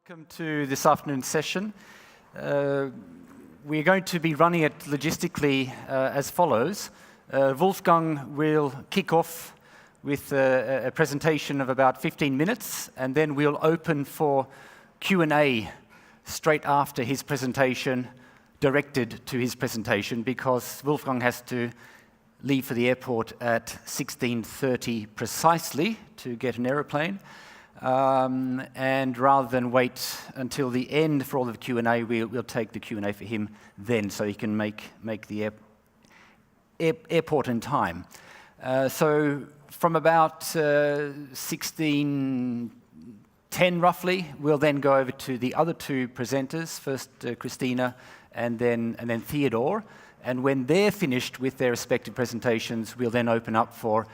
Welcome to this afternoon's session. We're going to be running it logistically as follows. Wolfgang will kick off with a presentation of about 15 minutes, and then we'll open for Q&A straight after his presentation, directed to his presentation, because Wolfgang has to leave for the airport at 16:30 precisely to get an aeroplane. And rather than wait until the end for all of the Q&A, we'll take the Q&A for him then, so he can make the airport in time. So from about 16:10 roughly, we'll then go over to the other two presenters, first Christina and then Theodore. And when they're finished with their respective presentations, we'll then open up for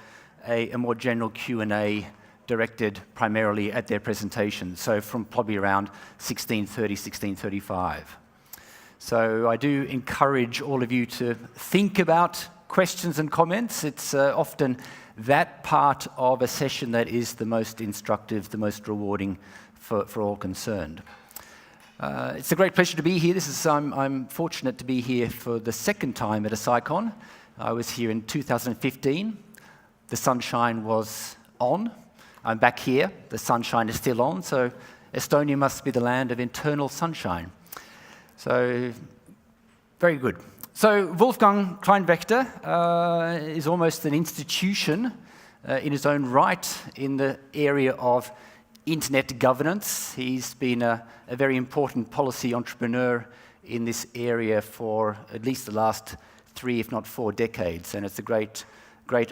a more general Q&A directed primarily at their presentation, so from probably around 16:30, 16:35. So I do encourage all of you to think about questions and comments. It's often that part of a session that is the most instructive, the most rewarding for all concerned. It's a great pleasure to be here. I'm fortunate to be here for the second time at a CyCon. I was here in 2015. The sunshine was on. I'm back here, the sunshine is still on, so Estonia must be the land of eternal sunshine. So, very good. So, Wolfgang Kleinwächter is almost an institution in his own right in the area of internet governance. He's been a very important policy entrepreneur in this area for at least the last 3, if not 4 decades, and it's a great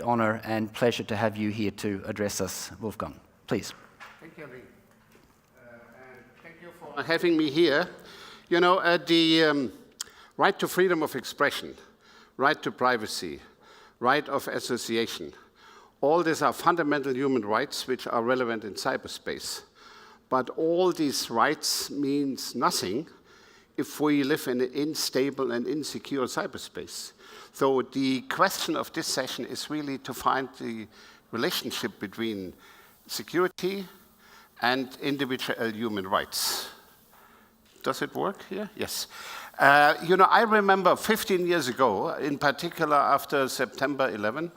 honor and pleasure to have you here to address us, Wolfgang. Please. Thank you, Lee. And thank you for having me here. You know, the right to freedom of expression, right to privacy, right of association, all these are fundamental human rights which are relevant in cyberspace. But all these rights means nothing if we live in an unstable and insecure cyberspace. So the question of this session is really to find the relationship between security and individual human rights. Does it work here? Yes. You know, I remember 15 years ago, in particular after September 11,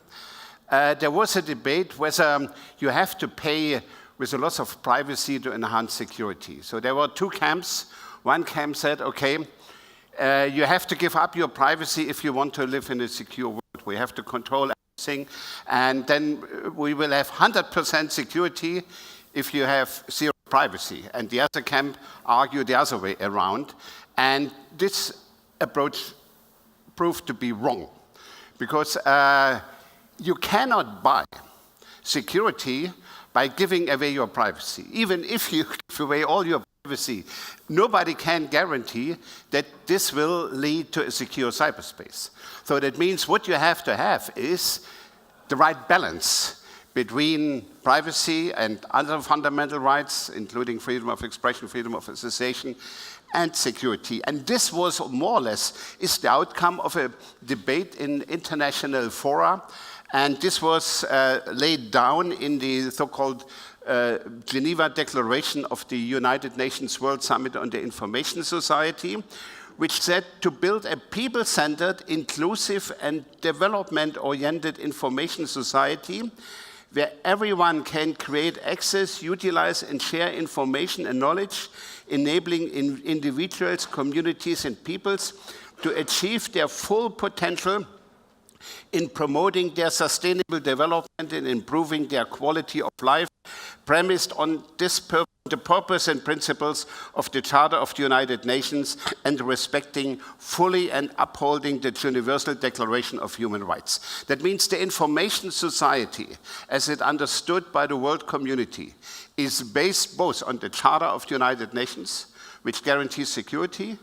there was a debate whether you have to pay with a loss of privacy to enhance security. So there were 2 camps. One camp said, okay, you have to give up your privacy if you want to live in a secure world. We have to control everything, and then we will have 100% security if you have 0 privacy. And the other camp argued the other way around. And this approach proved to be wrong, because you cannot buy security by giving away your privacy. Even if you give away all your privacy, nobody can guarantee that this will lead to a secure cyberspace. So that means what you have to have is the right balance between privacy and other fundamental rights, including freedom of expression, freedom of association, and security. And this was more or less is the outcome of a debate in international fora. And this was laid down in the so-called Geneva Declaration of the United Nations World Summit on the Information Society, which said to build a people-centered, inclusive, and development-oriented information society where everyone can create access, utilize, and share information and knowledge, enabling individuals, communities, and peoples to achieve their full potential in promoting their sustainable development and improving their quality of life, premised on the purpose and principles of the Charter of the United Nations and respecting fully and upholding the Universal Declaration of Human Rights. That means the information society, as it understood by the world community, is based both on the Charter of the United Nations, which guarantees security,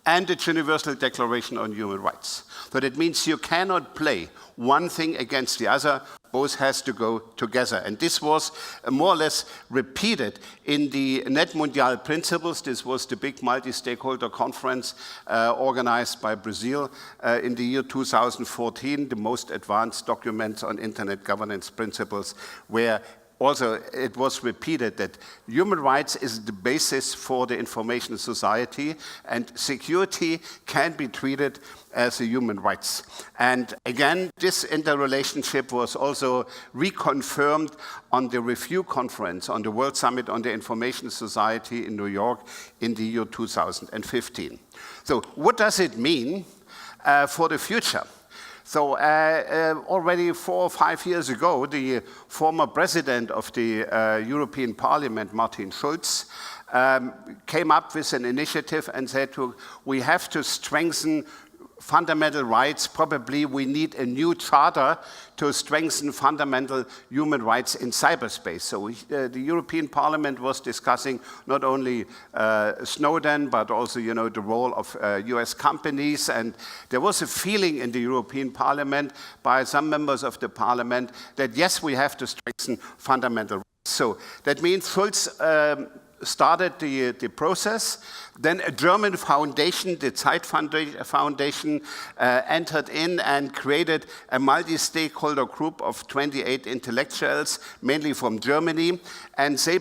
and the Universal Declaration on Human Rights. So that means you cannot play one thing against the other. Both has to go together. And this was more or less repeated in the Net Mundial Principles. This was the big multi-stakeholder conference organized by Brazil in the year 2014, the most advanced documents on internet governance principles, where also it was repeated that human rights is the basis for the information society, and security can be treated as a human rights. And again, this interrelationship was also reconfirmed on the review conference on the World Summit on the Information Society in New York in the year 2015. So what does it mean for the future? So already 4 or 5 years ago, the former president of the European Parliament, Martin Schulz, came up with an initiative and said, we have to strengthen fundamental rights. Probably we need a new charter to strengthen fundamental human rights in cyberspace. So the European Parliament was discussing not only Snowden, but also, the role of US companies. And there was a feeling in the European Parliament by some members of the Parliament that, yes, we have to strengthen fundamental rights. So that means Schulz started the process. Then a German foundation, the Zeit Foundation, entered in and created a multi-stakeholder group of 28 intellectuals, mainly from Germany, and they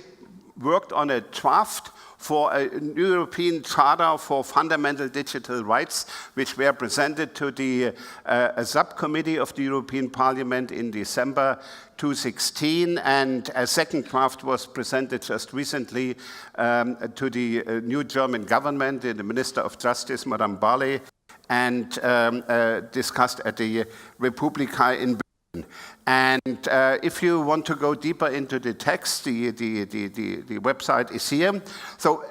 worked on a draft for a new European Charter for Fundamental Digital Rights, which were presented to the a subcommittee of the European Parliament in December 2016, and a second draft was presented just recently to the new German government, the Minister of Justice, Madame Barley, and discussed at the Republika in Berlin. And if you want to go deeper into the text, the website is here. So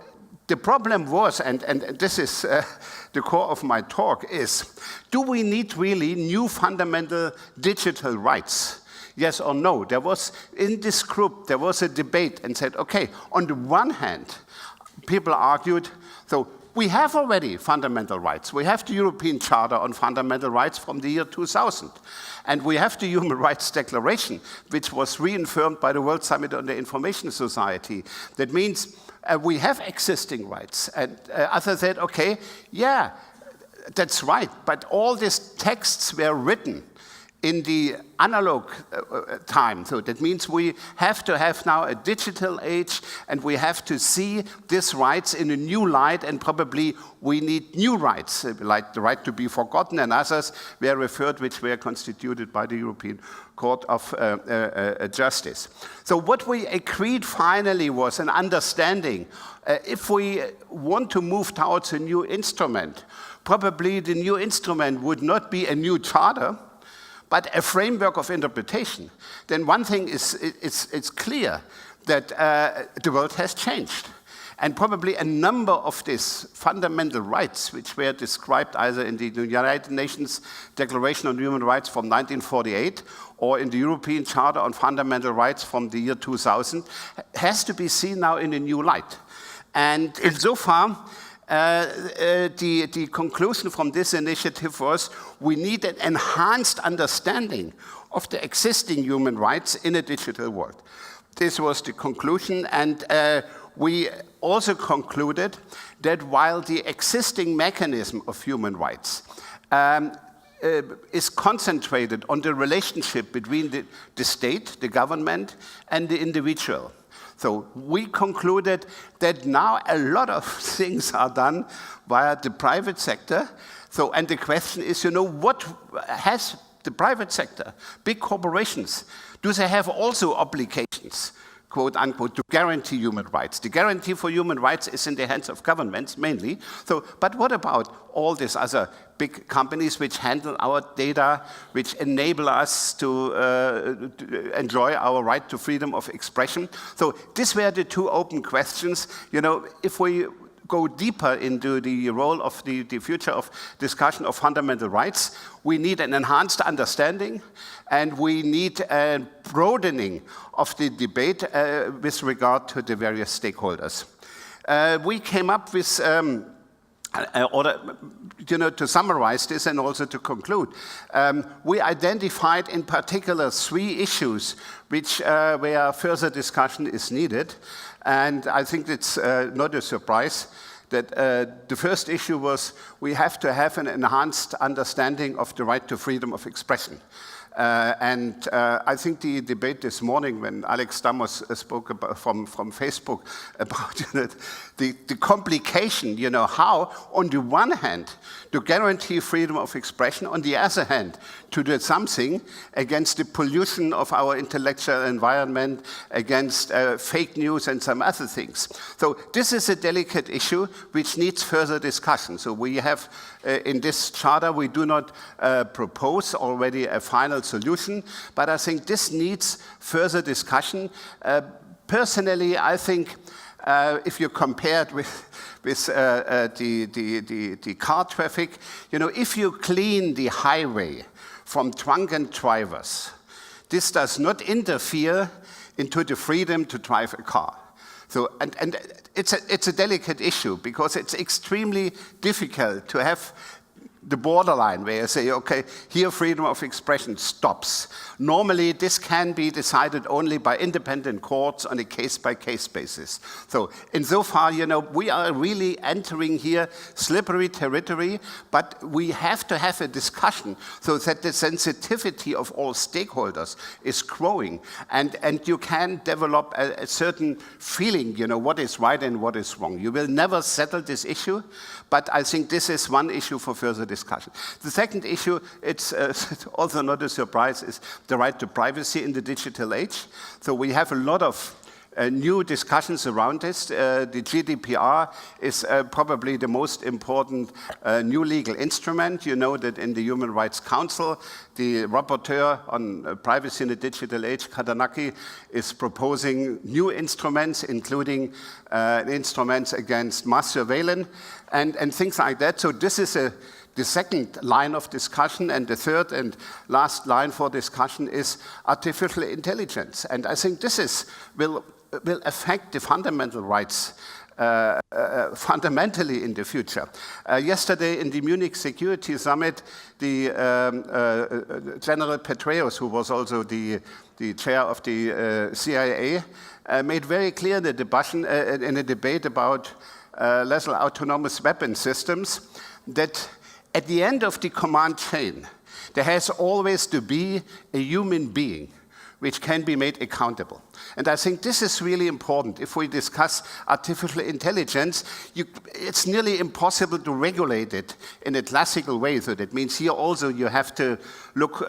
the problem was, and this is the core of my talk, is, do we need really new fundamental digital rights? Yes or no? There was, in this group, there was a debate and said, okay, on the one hand, people argued, so we have already fundamental rights. We have the European Charter on Fundamental Rights from the year 2000. And we have the Human Rights Declaration, which was reaffirmed by the World Summit on the Information Society. That means we have existing rights. And others said, okay, yeah, that's right. But all these texts were written in the analog time. So that means we have to have now a digital age, and we have to see these rights in a new light, and probably we need new rights, like the right to be forgotten, and others were referred, which were constituted by the European Court of Justice. So what we agreed finally was an understanding. If we want to move towards a new instrument, probably the new instrument would not be a new charter, but a framework of interpretation. Then one thing is, it's clear that the world has changed. And probably a number of these fundamental rights, which were described either in the United Nations Declaration on Human Rights from 1948 or in the European Charter on Fundamental Rights from the year 2000, has to be seen now in a new light. And insofar, the conclusion from this initiative was we need an enhanced understanding of the existing human rights in a digital world. This was the conclusion, and we also concluded that while the existing mechanism of human rights is concentrated on the relationship between the state, the government, and the individual. So we concluded that now a lot of things are done via the private sector. So, and the question is, what has the private sector, big corporations, do they have also obligations, quote unquote, to guarantee human rights? The guarantee for human rights is in the hands of governments mainly. So, but what about all these other big companies which handle our data, which enable us to enjoy our right to freedom of expression? So these were the two open questions. If we go deeper into the role of the future of discussion of fundamental rights, we need an enhanced understanding, and we need a broadening of the debate with regard to the various stakeholders. We came up with to summarize this and also to conclude, we identified in particular 3 issues which where further discussion is needed. And I think it's not a surprise that the first issue was we have to have an enhanced understanding of the right to freedom of expression. I think the debate this morning when Alex Stamos spoke about, from Facebook about the complication, how on the one hand to guarantee freedom of expression, on the other hand to do something against the pollution of our intellectual environment, against fake news and some other things. So this is a delicate issue which needs further discussion. So we have in this charter, we do not propose already a final solution, but I think this needs further discussion. Personally, I think if you compare it with the car traffic, if you clean the highway from drunken drivers, this does not interfere into the freedom to drive a car. So, and it's a delicate issue because it's extremely difficult to have the borderline where you say, okay, here freedom of expression stops. Normally, this can be decided only by independent courts on a case-by-case basis. So insofar, we are really entering here slippery territory, but we have to have a discussion so that the sensitivity of all stakeholders is growing, and you can develop a certain feeling, what is right and what is wrong. You will never settle this issue, but I think this is one issue for further discussion. The second issue, it's also not a surprise, is the right to privacy in the digital age. So we have a lot of new discussions around this. The GDPR is probably the most important new legal instrument. You know that in the Human Rights Council, the rapporteur on privacy in the digital age, Kadanaki, is proposing new instruments, including instruments against mass surveillance and things like that. So this is the second line of discussion, and the third and last line for discussion is artificial intelligence. And I think this will affect the fundamental rights fundamentally in the future. Yesterday in the Munich Security Summit, the General Petraeus, who was also the chair of the CIA, made very clear in a debate about lethal autonomous weapon systems that at the end of the command chain, there has always to be a human being which can be made accountable. And I think this is really important. If we discuss artificial intelligence, it's nearly impossible to regulate it in a classical way. So that means here also you have to look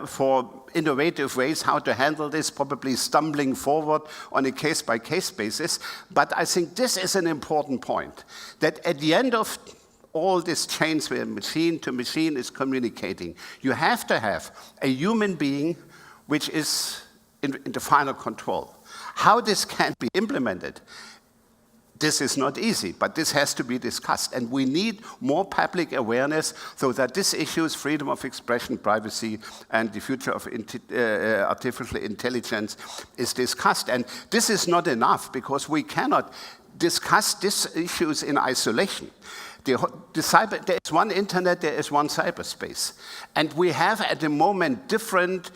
for innovative ways how to handle this, probably stumbling forward on a case-by-case basis. But I think this is an important point, that at the end of all these chains where machine to machine is communicating, you have to have a human being which is in the final control. How this can be implemented, this is not easy, but this has to be discussed. And we need more public awareness so that these issues, freedom of expression, privacy, and the future of artificial intelligence is discussed. And this is not enough because we cannot discuss these issues in isolation. There is one internet, there is one cyberspace. And we have at the moment different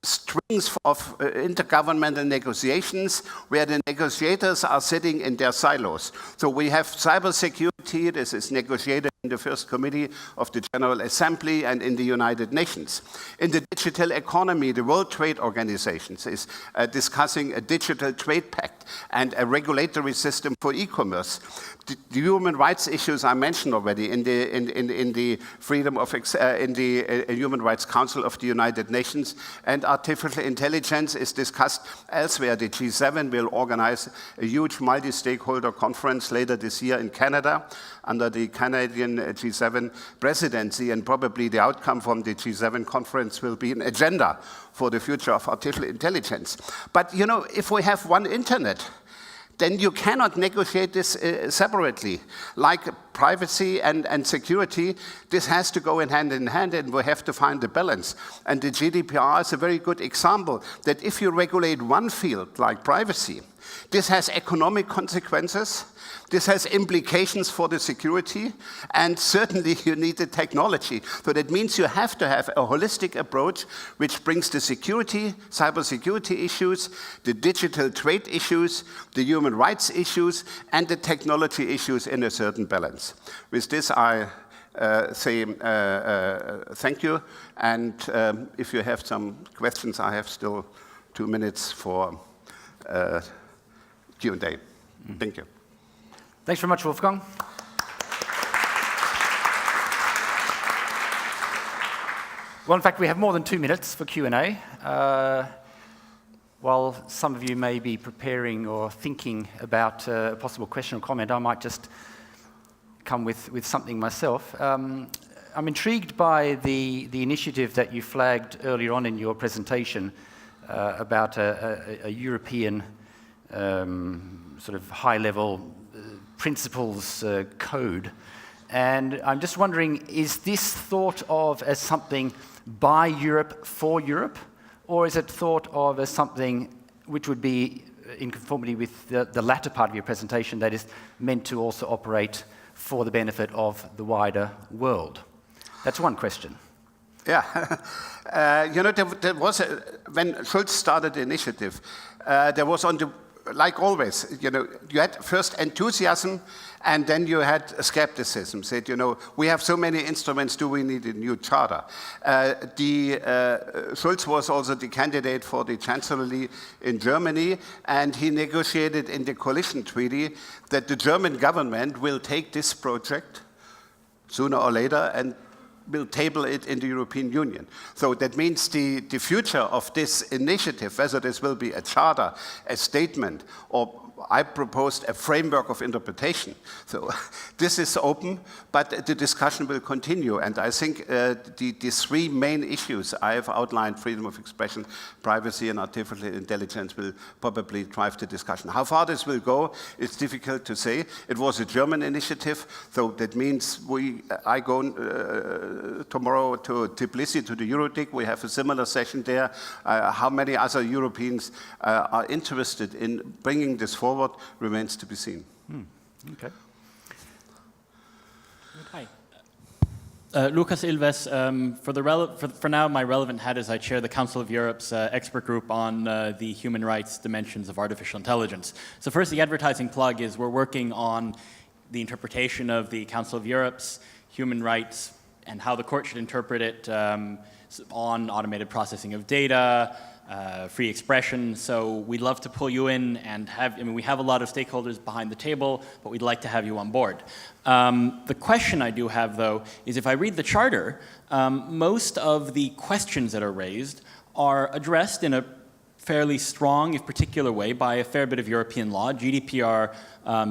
strings of intergovernmental negotiations where the negotiators are sitting in their silos. So we have cybersecurity, this is negotiated in the first committee of the General Assembly and in the United Nations. In the digital economy, the World Trade Organization is discussing a digital trade pact and a regulatory system for e-commerce. The human rights issues I mentioned already in the Human Rights Council of the United Nations, and artificial intelligence is discussed elsewhere. The G7 will organize a huge multi-stakeholder conference later this year in Canada under the Canadian G7 presidency, and probably the outcome from the G7 conference will be an agenda for the future of artificial intelligence. But if we have one internet, then you cannot negotiate this separately. Like privacy and security, this has to go hand in hand, and we have to find the balance. And the GDPR is a very good example that if you regulate one field, like privacy, this has economic consequences, this has implications for the security, and certainly you need the technology. So that means you have to have a holistic approach which brings the security, cybersecurity issues, the digital trade issues, the human rights issues, and the technology issues in a certain balance. With this, I say thank you. And if you have some questions, I have still 2 minutes for Q&A. Thank you. Thanks very much, Wolfgang. Well, in fact, we have more than 2 minutes for Q&A. While some of you may be preparing or thinking about a possible question or comment, I might just come with something myself. I'm intrigued by the initiative that you flagged earlier on in your presentation about a European sort of high-level principles code. And I'm just wondering, is this thought of as something by Europe for Europe, or is it thought of as something which would be in conformity with the latter part of your presentation that is meant to also operate for the benefit of the wider world? That's one question. Yeah. There was when Schulz started the initiative, there was like always, you had first enthusiasm, and then you had skepticism. Said, we have so many instruments, do we need a new charter? Schulz was also the candidate for the chancellery in Germany, and he negotiated in the coalition treaty that the German government will take this project sooner or later and will table it in the European Union. So that means the future of this initiative, whether this will be a charter, a statement, or I proposed a framework of interpretation. So this is open, but the discussion will continue. And I think the 3 main issues I have outlined, freedom of expression, privacy, and artificial intelligence, will probably drive the discussion. How far this will go, it's difficult to say. It was a German initiative, so that means I go tomorrow to Tbilisi, to the Eurodic. We have a similar session there. How many other Europeans are interested in bringing this forward remains to be seen. Okay. Hi. Lucas Ilves. For now, my relevant hat is I chair the Council of Europe's expert group on the human rights dimensions of artificial intelligence. So first, the advertising plug is we're working on the interpretation of the Council of Europe's human rights and how the court should interpret it on automated processing of data, free expression. So we'd love to pull you in and we have a lot of stakeholders behind the table, but we'd like to have you on board. The question I do have, though, is if I read the charter, most of the questions that are raised are addressed in a fairly strong, if particular way, by a fair bit of European law. GDPR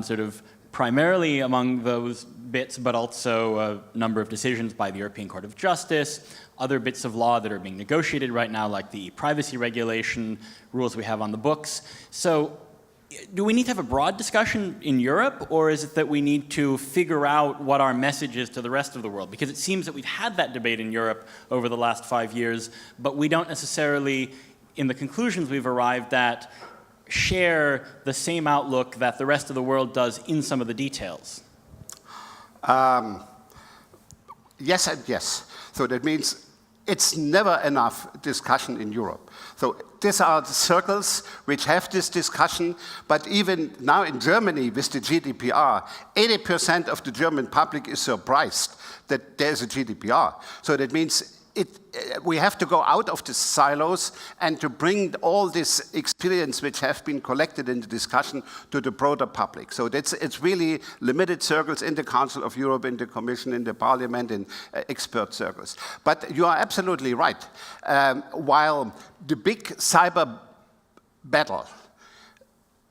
sort of primarily among those bits, but also a number of decisions by the European Court of Justice, other bits of law that are being negotiated right now, like the privacy regulation, rules we have on the books. So do we need to have a broad discussion in Europe, or is it that we need to figure out what our message is to the rest of the world? Because it seems that we've had that debate in Europe over the last 5 years, but we don't necessarily, in the conclusions we've arrived at, share the same outlook that the rest of the world does in some of the details. Yes and yes. So that means it's never enough discussion in Europe. So these are the circles which have this discussion, but even now in Germany with the GDPR, 80% of the German public is surprised that there's a GDPR. So that means we have to go out of the silos and to bring all this experience which have been collected in the discussion to the broader public. So it's really limited circles in the Council of Europe, in the Commission, in the Parliament, in expert circles. But you are absolutely right. While the big cyber battle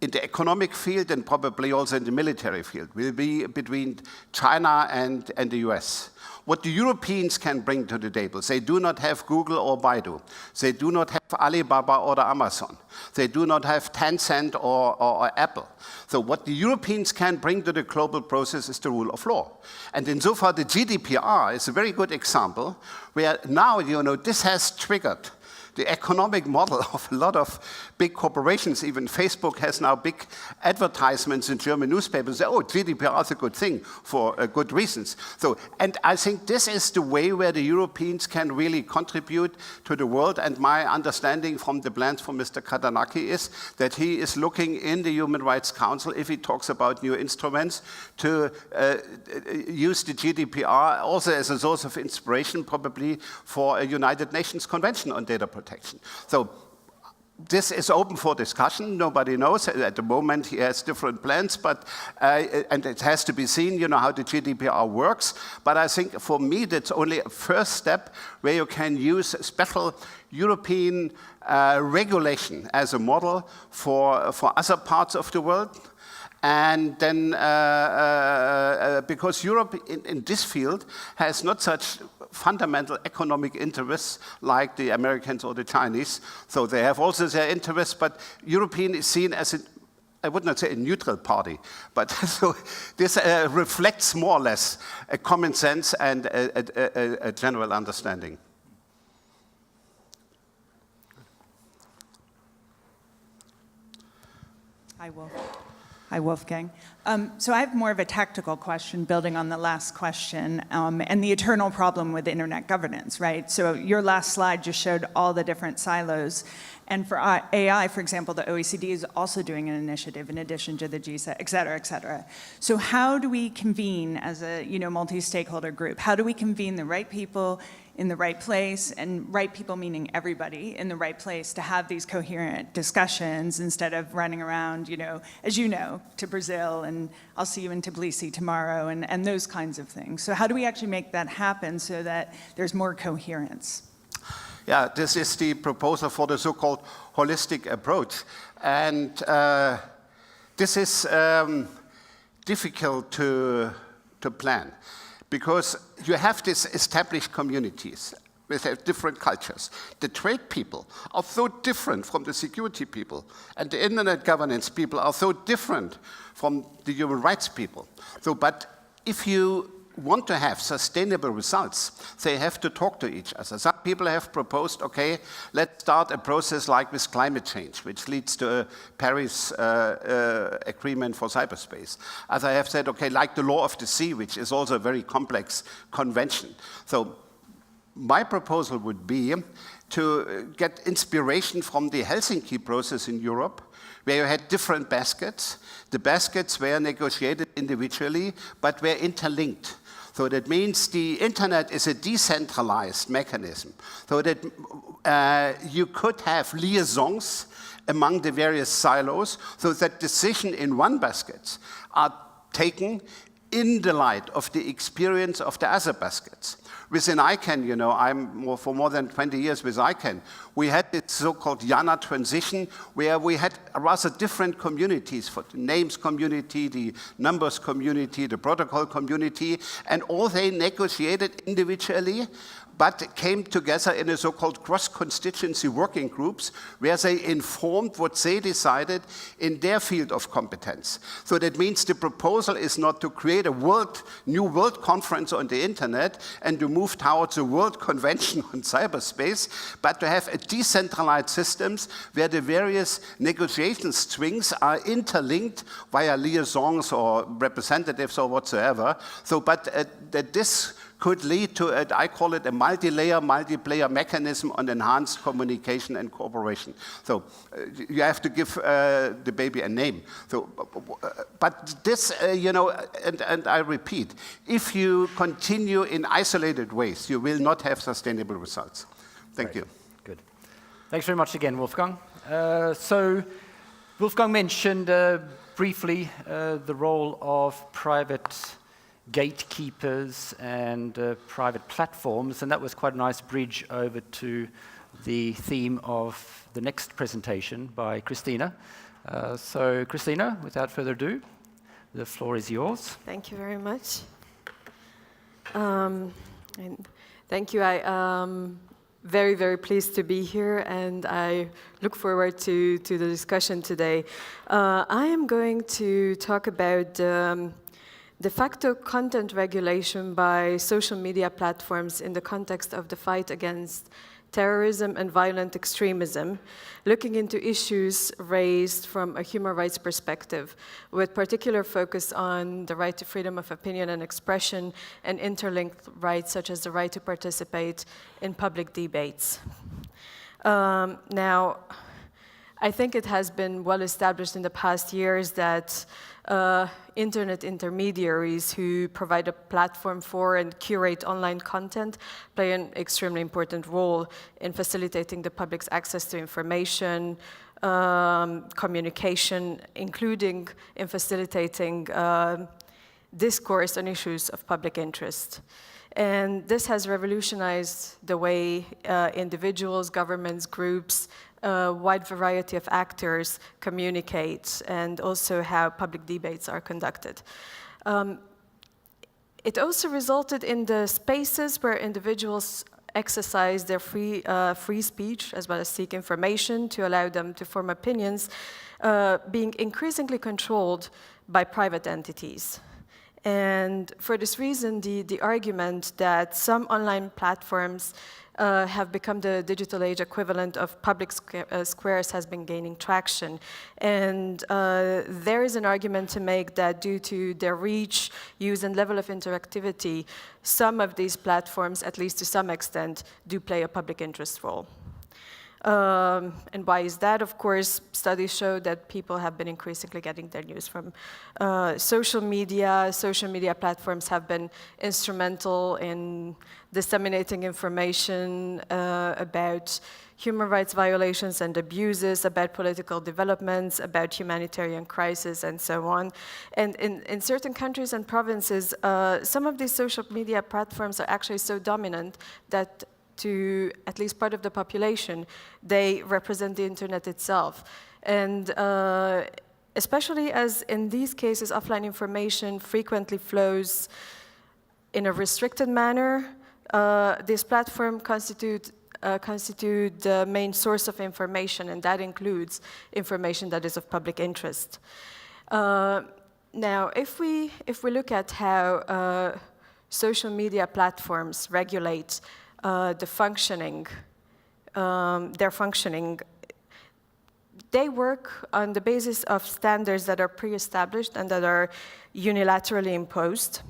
in the economic field and probably also in the military field will be between China and the US. What the Europeans can bring to the table, they do not have Google or Baidu. They do not have Alibaba or Amazon. They do not have Tencent or Apple. So what the Europeans can bring to the global process is the rule of law. And insofar, the GDPR is a very good example where now, this has triggered the economic model of a lot of big corporations. Even Facebook has now big advertisements in German newspapers. Say, oh, GDPR is a good thing for good reasons. So, and I think this is the way where the Europeans can really contribute to the world. And my understanding from the plans from Mr. Katanaki is that he is looking in the Human Rights Council, if he talks about new instruments, to use the GDPR also as a source of inspiration, probably for a United Nations Convention on Data Protection. So this is open for discussion. Nobody knows. At the moment, he has different plans, but and it has to be seen, you know, how the GDPR works. But I think for me, that's only a first step where you can use special European regulation as a model for other parts of the world. And then, because Europe in this field has not such fundamental economic interests like the Americans or the Chinese, so they have also their interests, but European is seen as I would not say a neutral party, but so this reflects more or less a common sense and a general understanding. Hi, Wolfgang. So I have more of a tactical question building on the last question and the eternal problem with internet governance, right? So your last slide just showed all the different silos. And for AI, for example, the OECD is also doing an initiative in addition to the GCSC, et cetera, et cetera. So how do we convene as a multi-stakeholder group? How do we convene the right people in the right place, and right people meaning everybody in the right place to have these coherent discussions instead of running around, as you know, to Brazil and I'll see you in Tbilisi tomorrow and those kinds of things. So how do we actually make that happen so that there's more coherence? Yeah, this is the proposal for the so-called holistic approach. And this is difficult to plan, because you have these established communities with different cultures. The trade people are so different from the security people, and the internet governance people are so different from the human rights people. So, but if you want to have sustainable results, they have to talk to each other. Some people have proposed, okay, let's start a process like with climate change, which leads to a Paris agreement for cyberspace. As I have said, okay, like the law of the sea, which is also a very complex convention. So my proposal would be to get inspiration from the Helsinki process in Europe, where you had different baskets. The baskets were negotiated individually, but were interlinked. So that means the internet is a decentralized mechanism. So that you could have liaisons among the various silos, so that decisions in one basket are taken in the light of the experience of the other baskets. Within ICANN, I'm for more than 20 years with ICANN, we had this so-called YANA transition, where we had rather different communities, for the names community, the numbers community, the protocol community, and all they negotiated individually, but came together in a so-called cross-constituency working groups, where they informed what they decided in their field of competence. So that means the proposal is not to create a new world conference on the internet and to move towards a world convention on cyberspace, but to have a decentralized systems where the various negotiation strings are interlinked via liaisons or representatives or whatsoever. So, but that this could lead to, I call it a multi-layer, multiplayer mechanism on enhanced communication and cooperation. So you have to give the baby a name. So, but this, and I repeat, if you continue in isolated ways, you will not have sustainable results. Thank you. Good. Thanks very much again, Wolfgang. So Wolfgang mentioned briefly the role of private gatekeepers and private platforms, and that was quite a nice bridge over to the theme of the next presentation by Christina. So Christina, without further ado, the floor is yours. Thank you very much. And thank you. I'm very, very pleased to be here, and I look forward to the discussion today. I am going to talk about de facto content regulation by social media platforms in the context of the fight against terrorism and violent extremism, looking into issues raised from a human rights perspective, with particular focus on the right to freedom of opinion and expression and interlinked rights such as the right to participate in public debates. Now, I think it has been well established in the past years that internet intermediaries who provide a platform for and curate online content play an extremely important role in facilitating the public's access to information, communication, including in facilitating discourse on issues of public interest. And this has revolutionized the way individuals, governments, groups, a wide variety of actors communicate, and also how public debates are conducted. It also resulted in the spaces where individuals exercise their free speech, as well as seek information to allow them to form opinions, being increasingly controlled by private entities. And for this reason, the argument that some online platforms have become the digital age equivalent of public squares has been gaining traction. And there is an argument to make that due to their reach, use, and level of interactivity, some of these platforms, at least to some extent, do play a public interest role. And why is that? Of course, studies show that people have been increasingly getting their news from social media. Social media platforms have been instrumental in disseminating information about human rights violations and abuses, about political developments, about humanitarian crises, and so on. And in certain countries and provinces, some of these social media platforms are actually so dominant that to at least part of the population, they represent the internet itself. And especially as in these cases, offline information frequently flows in a restricted manner, this platform constitute the main source of information, and that includes information that is of public interest. Now, if we look at how social media platforms regulate their functioning, they work on the basis of standards that are pre-established and that are unilaterally imposed.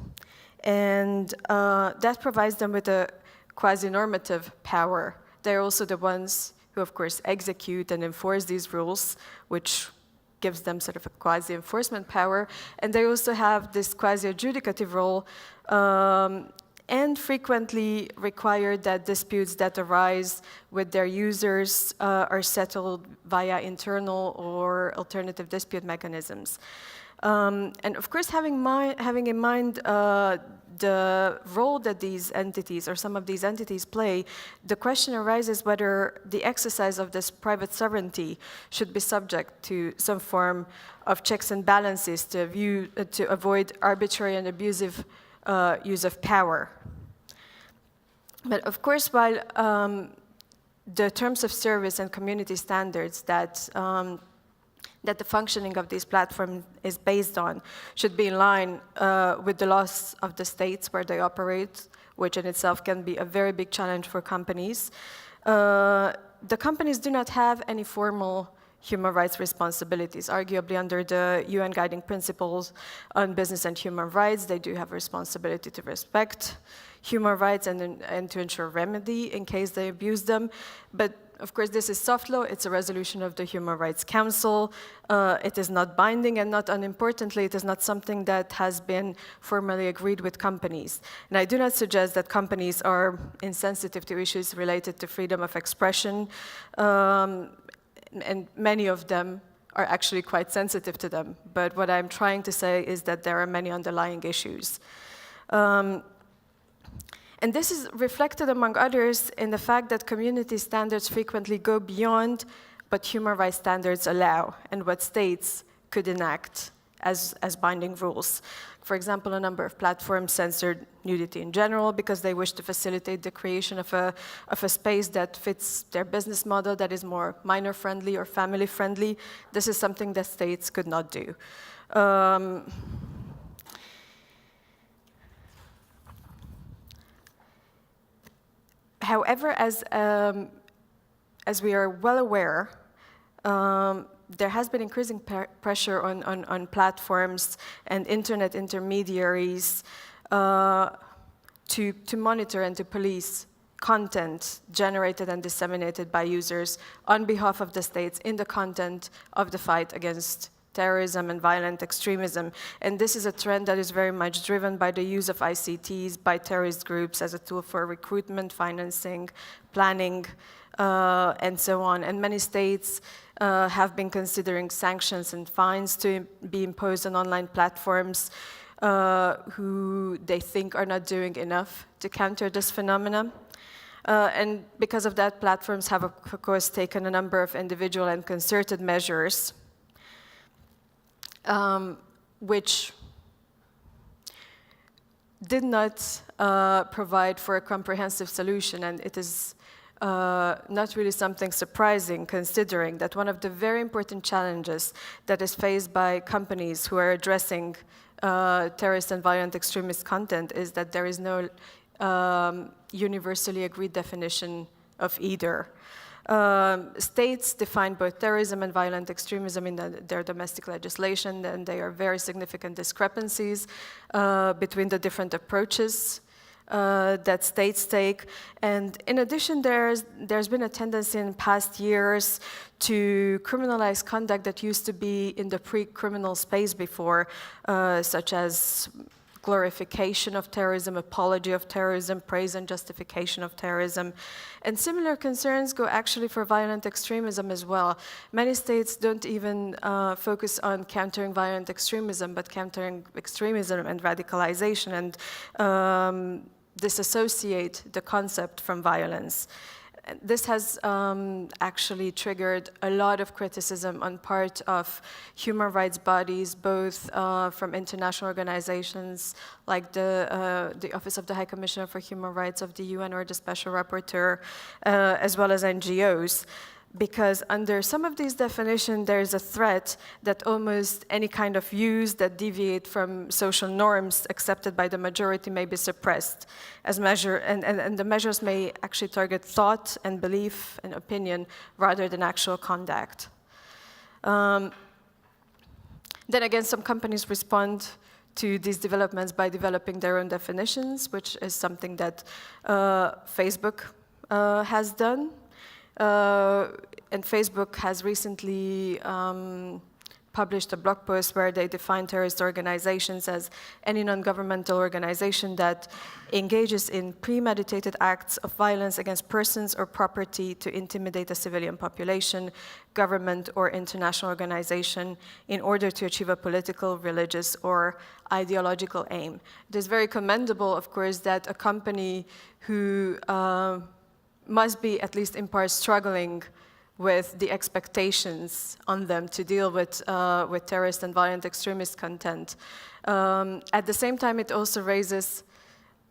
And that provides them with a quasi-normative power. They're also the ones who, of course, execute and enforce these rules, which gives them sort of a quasi-enforcement power. And they also have this quasi-adjudicative role, and frequently require that disputes that arise with their users are settled via internal or alternative dispute mechanisms. And of course, having in mind the role that these entities, or some of these entities, play, the question arises whether the exercise of this private sovereignty should be subject to some form of checks and balances to avoid arbitrary and abusive use of power. But of course, while the terms of service and community standards that the functioning of these platforms is based on should be in line with the laws of the states where they operate, which in itself can be a very big challenge for companies. The companies do not have any formal human rights responsibilities. Arguably, under the UN guiding principles on business and human rights, they do have a responsibility to respect human rights and to ensure remedy in case they abuse them. But of course, this is soft law. It's a resolution of the Human Rights Council. It is not binding, and not unimportantly, it is not something that has been formally agreed with companies. And I do not suggest that companies are insensitive to issues related to freedom of expression, and many of them are actually quite sensitive to them. But what I'm trying to say is that there are many underlying issues. And this is reflected, among others, in the fact that community standards frequently go beyond what human rights standards allow and what states could enact as binding rules. For example, a number of platforms censored nudity in general because they wish to facilitate the creation of a space that fits their business model, that is more minor-friendly or family-friendly. This is something that states could not do. However, as we are well aware, there has been increasing pressure on platforms and internet intermediaries to monitor and to police content generated and disseminated by users on behalf of the states in the content of the fight against terrorism and violent extremism. And this is a trend that is very much driven by the use of ICTs by terrorist groups as a tool for recruitment, financing, planning, and so on. And many states have been considering sanctions and fines to be imposed on online platforms who they think are not doing enough to counter this phenomenon. And because of that, platforms have, of course, taken a number of individual and concerted measures, which did not provide for a comprehensive solution, and it is not really something surprising, considering that one of the very important challenges that is faced by companies who are addressing terrorist and violent extremist content is that there is no universally agreed definition of either. States define both terrorism and violent extremism in their domestic legislation, and there are very significant discrepancies between the different approaches that states take. And in addition, there's been a tendency in past years to criminalize conduct that used to be in the pre-criminal space before, such as glorification of terrorism, apology of terrorism, praise and justification of terrorism. And similar concerns go actually for violent extremism as well. Many states don't even focus on countering violent extremism, but countering extremism and radicalization, and disassociate the concept from violence. This has actually triggered a lot of criticism on part of human rights bodies, both from international organizations like the Office of the High Commissioner for Human Rights of the UN or the Special Rapporteur, as well as NGOs. Because under some of these definitions, there is a threat that almost any kind of views that deviate from social norms accepted by the majority may be suppressed as measure, and the measures may actually target thought and belief and opinion rather than actual conduct. Then again, some companies respond to these developments by developing their own definitions, which is something that Facebook has done. And Facebook has recently published a blog post where they define terrorist organizations as any non-governmental organization that engages in premeditated acts of violence against persons or property to intimidate a civilian population, government, or international organization in order to achieve a political, religious, or ideological aim. It is very commendable, of course, that a company who must be, at least in part, struggling with the expectations on them to deal with terrorist and violent extremist content. At the same time, it also raises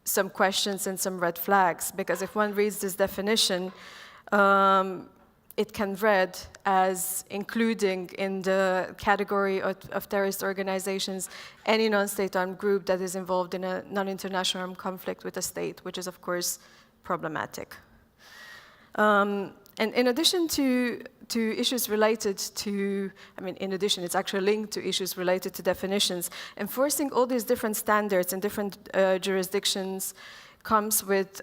some questions and some red flags, because if one reads this definition, it can read as including in the category of terrorist organizations any non-state armed group that is involved in a non-international armed conflict with a state, which is, of course, problematic. And in addition to issues related to, in addition, it's actually linked to issues related to definitions. Enforcing all these different standards in different jurisdictions comes with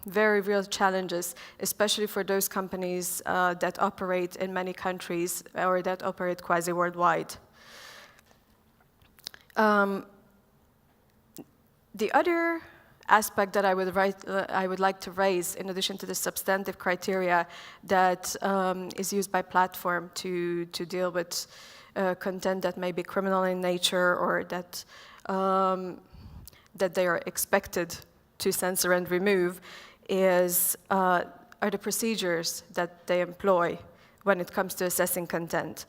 very real challenges, especially for those companies that operate in many countries or that operate quasi-worldwide. The other aspect that I would like to raise, in addition to the substantive criteria that is used by platform to deal with content that may be criminal in nature or that they are expected to censor and remove, are the procedures that they employ when it comes to assessing content.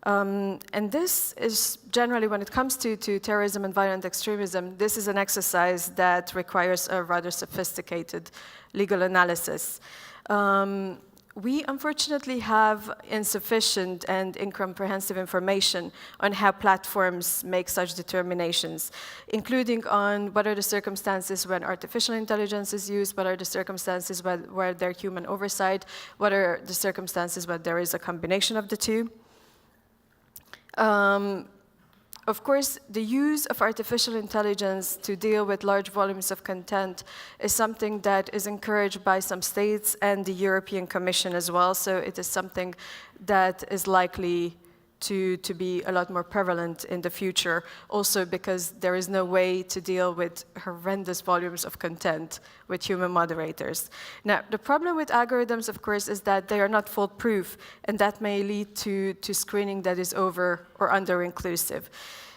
And this is generally, when it comes to terrorism and violent extremism, this is an exercise that requires a rather sophisticated legal analysis. we unfortunately have insufficient and incomprehensive information on how platforms make such determinations, including on what are the circumstances when artificial intelligence is used, what are the circumstances where there are human oversight, what are the circumstances where there is a combination of the two. Of course, the use of artificial intelligence to deal with large volumes of content is something that is encouraged by some states and the European Commission as well, so it is something that is likely to be a lot more prevalent in the future, also because there is no way to deal with horrendous volumes of content with human moderators. Now, the problem with algorithms, of course, is that they are not foolproof, and that may lead to screening that is over or under-inclusive.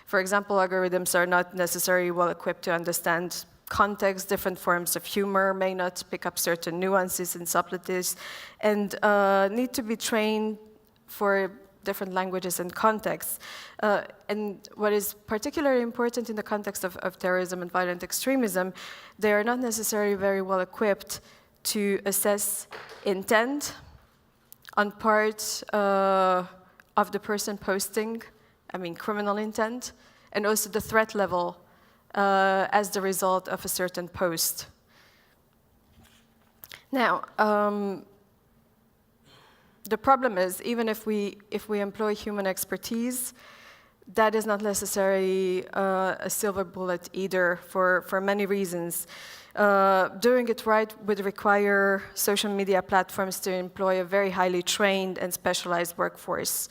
For example, algorithms are not necessarily well equipped to understand context, different forms of humor, may not pick up certain nuances and subtleties, and need to be trained for different languages and contexts. And what is particularly important in the context of terrorism and violent extremism, they are not necessarily very well equipped to assess intent on part of the person posting, I mean criminal intent, and also the threat level as the result of a certain post. Now, the problem is, even if we employ human expertise, that is not necessarily a silver bullet either for many reasons. Doing it right would require social media platforms to employ a very highly trained and specialized workforce.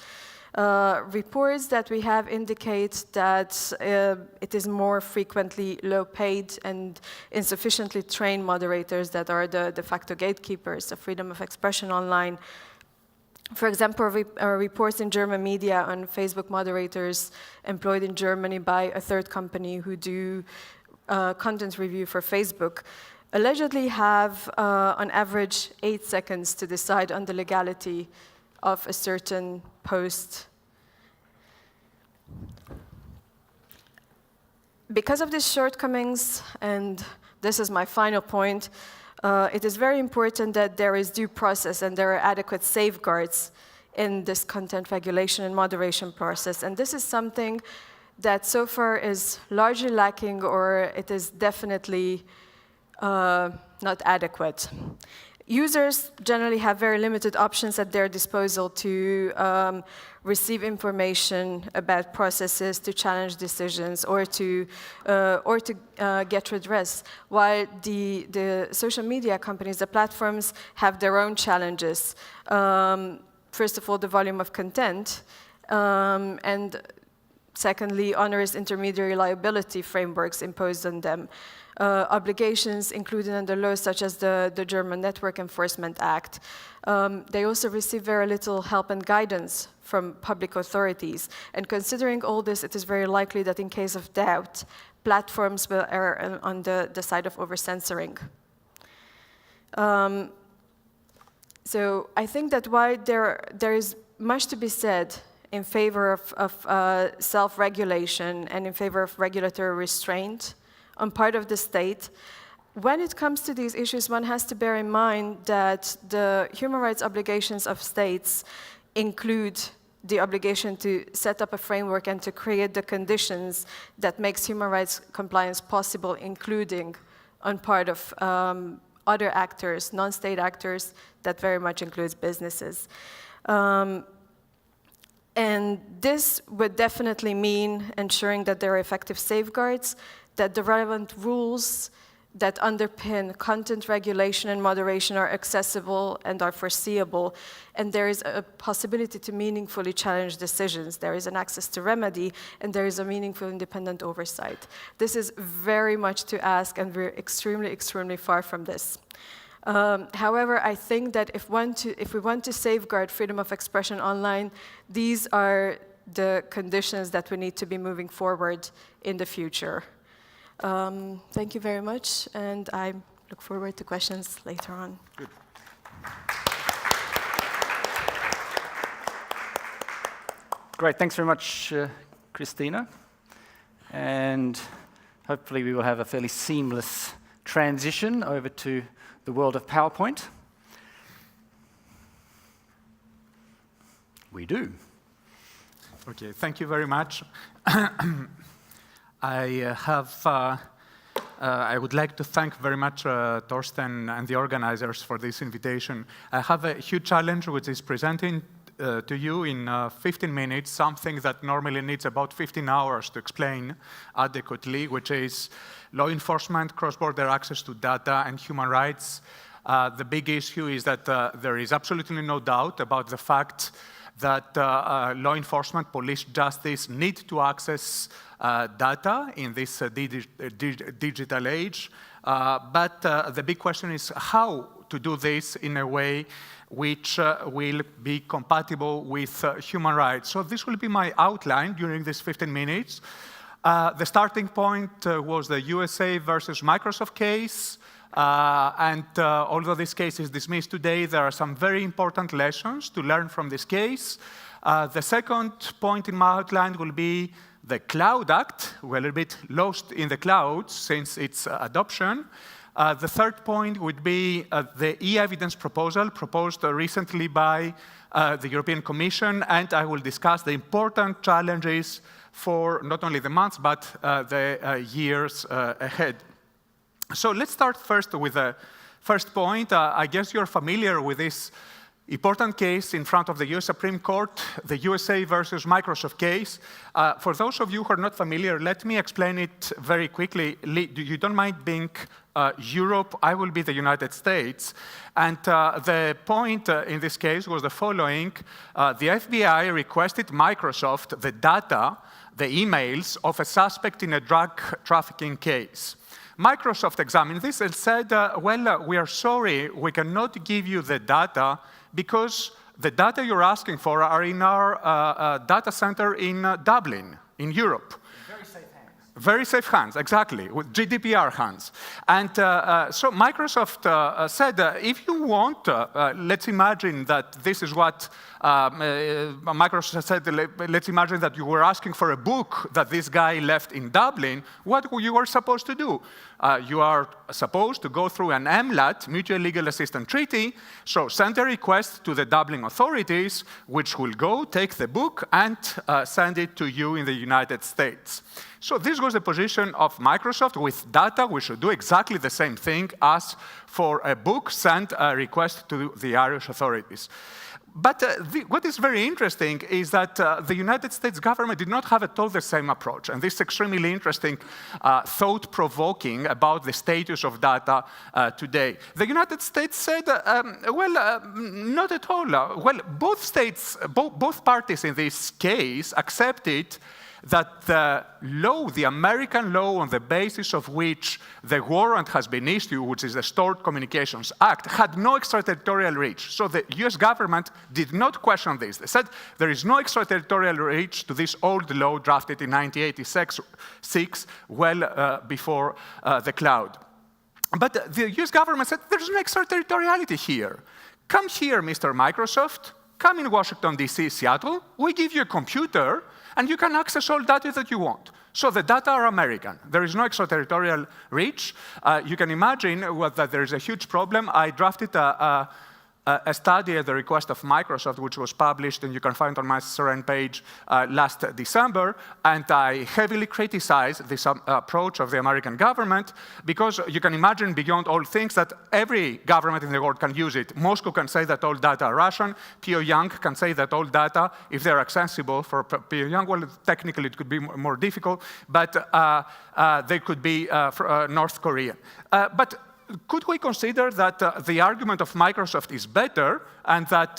Reports that we have indicate that it is more frequently low-paid and insufficiently trained moderators that are the de facto gatekeepers of freedom of expression online. For example, reports in German media on Facebook moderators employed in Germany by a third company who do content review for Facebook allegedly have, on average, 8 seconds to decide on the legality of a certain post. Because of these shortcomings, and this is my final point, it is very important that there is due process and there are adequate safeguards in this content regulation and moderation process. And this is something that so far is largely lacking, or it is definitely not adequate. Users generally have very limited options at their disposal to receive information about processes, to challenge decisions, or to get redress, while the social media companies, the platforms, have their own challenges. First of all, the volume of content, and secondly, onerous intermediary liability frameworks imposed on them. Obligations included under laws such as the German Network Enforcement Act. They also receive very little help and guidance from public authorities. And considering all this, it is very likely that in case of doubt, platforms will err on the side of over-censoring. So I think that while there is much to be said in favor of self-regulation and in favor of regulatory restraint on part of the state, when it comes to these issues, one has to bear in mind that the human rights obligations of states include the obligation to set up a framework and to create the conditions that makes human rights compliance possible, including on part of other actors, non-state actors, that very much includes businesses. And this would definitely mean ensuring that there are effective safeguards, that the relevant rules that underpin content regulation and moderation are accessible and are foreseeable, and there is a possibility to meaningfully challenge decisions. There is an access to remedy, and there is a meaningful independent oversight. This is very much to ask, and we're extremely, extremely far from this. However, I think that if we want to safeguard freedom of expression online, these are the conditions that we need to be moving forward in the future. Thank you very much, and I look forward to questions later on. Good. Great, thanks very much, Christina. And hopefully we will have a fairly seamless transition over to the world of PowerPoint. We do. Okay, thank you very much. I would like to thank very much Torsten and the organizers for this invitation. I have a huge challenge, which is presenting to you in 15 minutes, something that normally needs about 15 hours to explain adequately, which is law enforcement, cross-border access to data, and human rights. The big issue is that there is absolutely no doubt about the fact that law enforcement, police justice need to access data in this digital age. But the big question is how to do this in a way which will be compatible with human rights. So this will be my outline during these 15 minutes. The starting point was the USA versus Microsoft case. Although this case is dismissed today, there are some very important lessons to learn from this case. The second point in my outline will be the Cloud Act. We're a little bit lost in the clouds since its adoption. The third point would be the e-evidence proposal proposed recently by the European Commission, and I will discuss the important challenges for not only the months, but the years ahead. So let's start first with the first point. I guess you're familiar with this important case in front of the US Supreme Court, the USA versus Microsoft case. For those of you who are not familiar, let me explain it very quickly. You don't mind being Europe, I will be the United States. And the point in this case was the following. The FBI requested Microsoft the data, the emails of a suspect in a drug trafficking case. Microsoft examined this and said, well, we are sorry, we cannot give you the data because the data you're asking for are in our data center in Dublin, in Europe. Very safe hands. Very safe hands, exactly, with GDPR hands. And so Microsoft said, if you want, let's imagine that this is what Microsoft said, let's imagine that you were asking for a book that this guy left in Dublin. What you are supposed to do? You are supposed to go through an MLAT, Mutual Legal Assistance Treaty, so send a request to the Dublin authorities, which will go take the book and send it to you in the United States. So this was the position of Microsoft. With data, we should do exactly the same thing as for a book, send a request to the Irish authorities. But what is very interesting is that the United States government did not have at all the same approach. And this is extremely interesting, thought-provoking about the status of data today. The United States said, well, not at all. Well, both parties in this case accepted that the law, the American law on the basis of which the warrant has been issued, which is the Stored Communications Act, had no extraterritorial reach. So the US government did not question this. They said there is no extraterritorial reach to this old law drafted in 1986, well before the cloud. But the US government said there's no extraterritoriality here. Come here, Mr. Microsoft. Come in Washington, D.C., Seattle. We give you a computer, and you can access all data that you want. So the data are American. There is no extraterritorial reach. You can imagine that there is a huge problem. I drafted a study at the request of Microsoft, which was published, and you can find on my CERN page last December. And I heavily criticized this approach of the American government, because you can imagine beyond all things that every government in the world can use it. Moscow can say that all data are Russian. Pyongyang can say that all data, if they're accessible for Pyongyang, well, technically it could be more difficult, but they could be North Korean. But could we consider that the argument of Microsoft is better, and that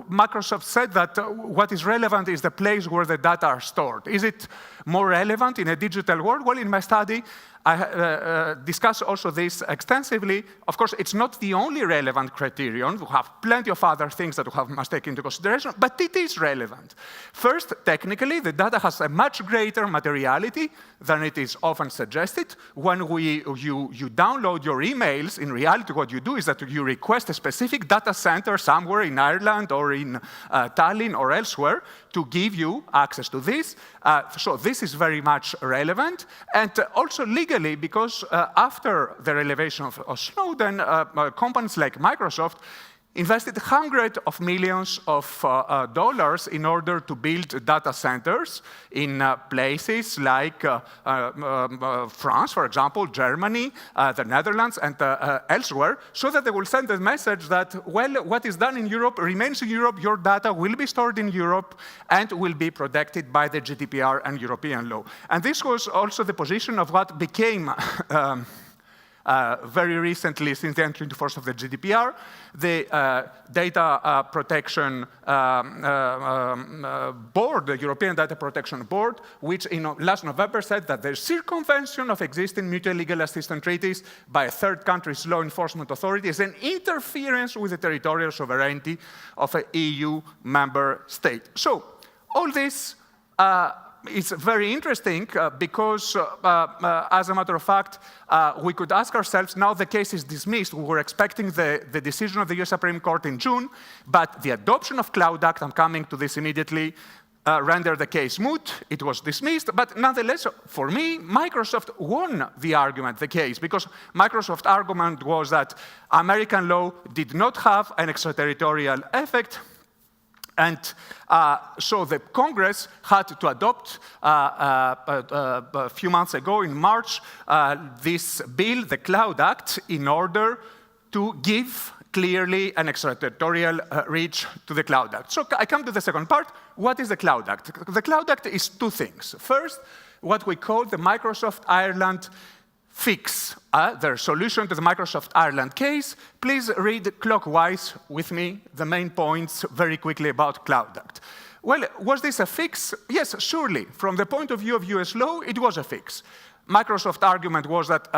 Microsoft said that what is relevant is the place where the data are stored? Is it more relevant in a digital world? Well, in my study, I discuss also this extensively. Of course, it's not the only relevant criterion. We have plenty of other things that we must take into consideration, but it is relevant. First, technically, the data has a much greater materiality than it is often suggested. When you download your emails, in reality, what you do is that you request a specific data center somewhere in Ireland or in Tallinn or elsewhere to give you access to this. So this is very much relevant. And also legally, because after the revelation of Snowden, companies like Microsoft invested hundreds of millions of dollars in order to build data centers in places like France, for example, Germany, the Netherlands, and elsewhere, so that they will send the message that, well, what is done in Europe remains in Europe, your data will be stored in Europe, and will be protected by the GDPR and European law. And this was also the position of what became very recently, since the entry into force of the GDPR, the Data Protection Board, the European Data Protection Board, which last November said that the circumvention of existing mutual legal assistance treaties by a third country's law enforcement authority is an interference with the territorial sovereignty of an EU member state. So all this it's very interesting because, as a matter of fact, we could ask ourselves, now the case is dismissed. We were expecting the decision of the US Supreme Court in June, but the adoption of Cloud Act, I'm coming to this immediately, rendered the case moot. It was dismissed, but nonetheless, for me, Microsoft won the argument, the case, because Microsoft's argument was that American law did not have an extraterritorial effect. And so the Congress had to adopt, a few months ago in March, this bill, the Cloud Act, in order to give clearly an extraterritorial reach to the Cloud Act. So I come to the second part. What is the Cloud Act? The Cloud Act is two things. First, what we call the Microsoft Ireland fix, their solution to the Microsoft Ireland case. Please read clockwise with me the main points very quickly about Cloud Act. Well, was this a fix? Yes, surely. From the point of view of US law, it was a fix. Microsoft's argument was that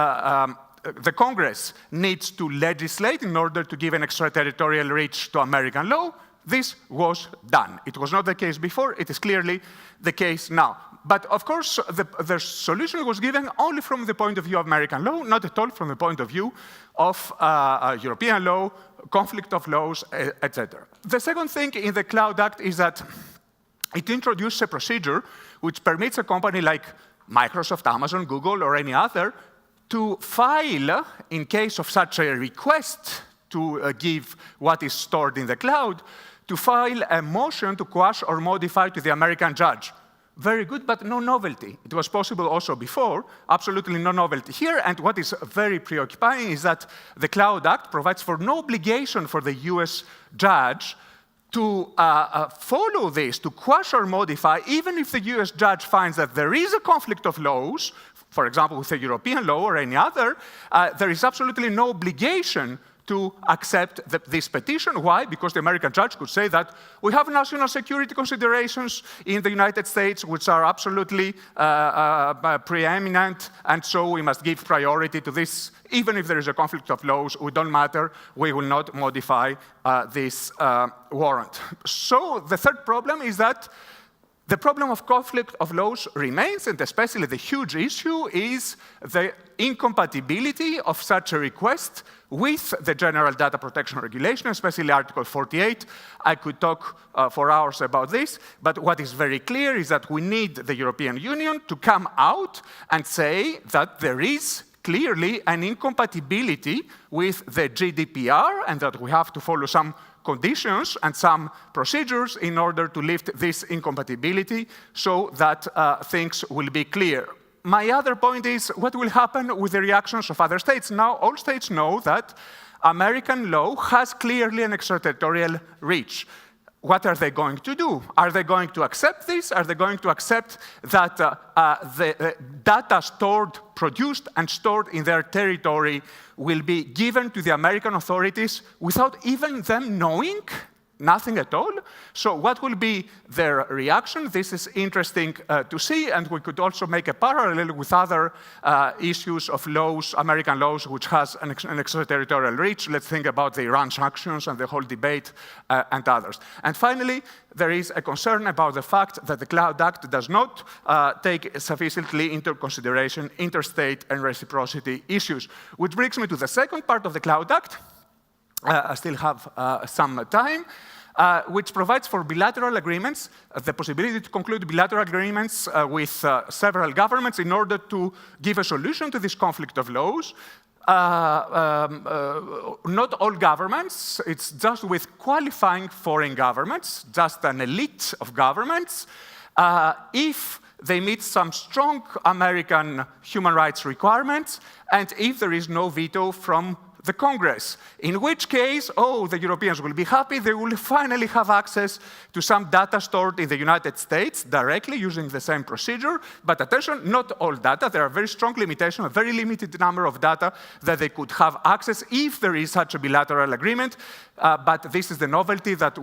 the Congress needs to legislate in order to give an extraterritorial reach to American law. This was done. It was not the case before. It is clearly the case now. But of course, the solution was given only from the point of view of American law, not at all from the point of view of European law, conflict of laws, etc. The second thing in the Cloud Act is that it introduced a procedure which permits a company like Microsoft, Amazon, Google, or any other to file, in case of such a request to give what is stored in the cloud, to file a motion to quash or modify to the American judge. Very good, but no novelty. It was possible also before, absolutely no novelty here. And what is very preoccupying is that the Cloud Act provides for no obligation for the US judge to follow this, to quash or modify, even if the US judge finds that there is a conflict of laws, for example, with a European law or any other, there is absolutely no obligation to accept this petition. Why? Because the American judge could say that we have national security considerations in the United States which are absolutely preeminent, and so we must give priority to this. Even if there is a conflict of laws, it don't matter, we will not modify this warrant. So the third problem is that the problem of conflict of laws remains, and especially the huge issue is the incompatibility of such a request with the General Data Protection Regulation, especially Article 48. I could talk for hours about this, but what is very clear is that we need the European Union to come out and say that there is clearly an incompatibility with the GDPR and that we have to follow some conditions and some procedures in order to lift this incompatibility so that things will be clear. My other point is what will happen with the reactions of other states. Now, all states know that American law has clearly an extraterritorial reach. What are they going to do? Are they going to accept this? Are they going to accept that the data produced and stored in their territory will be given to the American authorities without even them knowing? Nothing at all. So what will be their reaction? This is interesting to see, and we could also make a parallel with other issues of laws, American laws, which has an extraterritorial reach. Let's think about the Iran sanctions and the whole debate and others. And finally, there is a concern about the fact that the Cloud Act does not take sufficiently into consideration interstate and reciprocity issues, which brings me to the second part of the Cloud Act. I still have some time. which provides for bilateral agreements, the possibility to conclude bilateral agreements with several governments in order to give a solution to this conflict of laws. Not all governments, it's just with qualifying foreign governments, just an elite of governments, if they meet some strong American human rights requirements, and if there is no veto from the Congress, in which case, the Europeans will be happy, they will finally have access to some data stored in the United States directly using the same procedure. But attention, not all data. There are very strong limitations, a very limited number of data that they could have access if there is such a bilateral agreement. But this is the novelty that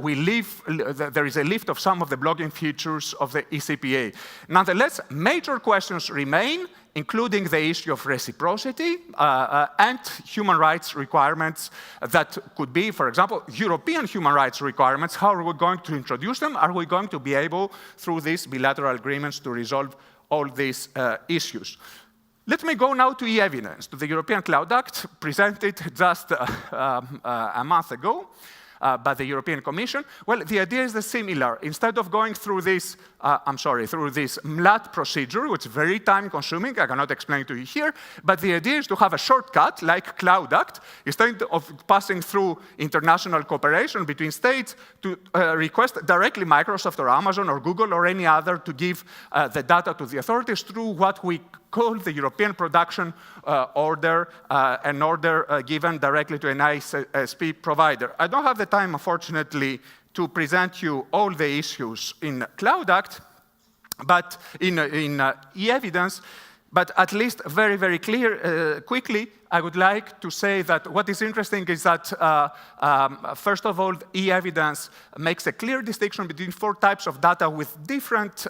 there is a lift of some of the blocking features of the ECPA. Nonetheless, major questions remain, including the issue of reciprocity and human rights requirements that could be, for example, European human rights requirements. How are we going to introduce them? Are we going to be able, through these bilateral agreements, to resolve all these issues? Let me go now to e-evidence, to the European Cloud Act, presented just a month ago by the European Commission. Well, the idea is similar. Instead of going through this, through this MLAT procedure, which is very time-consuming, I cannot explain it to you here, but the idea is to have a shortcut, like Cloud Act, instead of passing through international cooperation between states, to request directly Microsoft or Amazon or Google or any other to give the data to the authorities through what we call the European Production Order, an order given directly to an ISP provider. I don't have the time, unfortunately, to present you all the issues in Cloud Act, but in e-evidence, but at least very, very clear, quickly, I would like to say that what is interesting is that, first of all, e-evidence makes a clear distinction between 4 types of data with different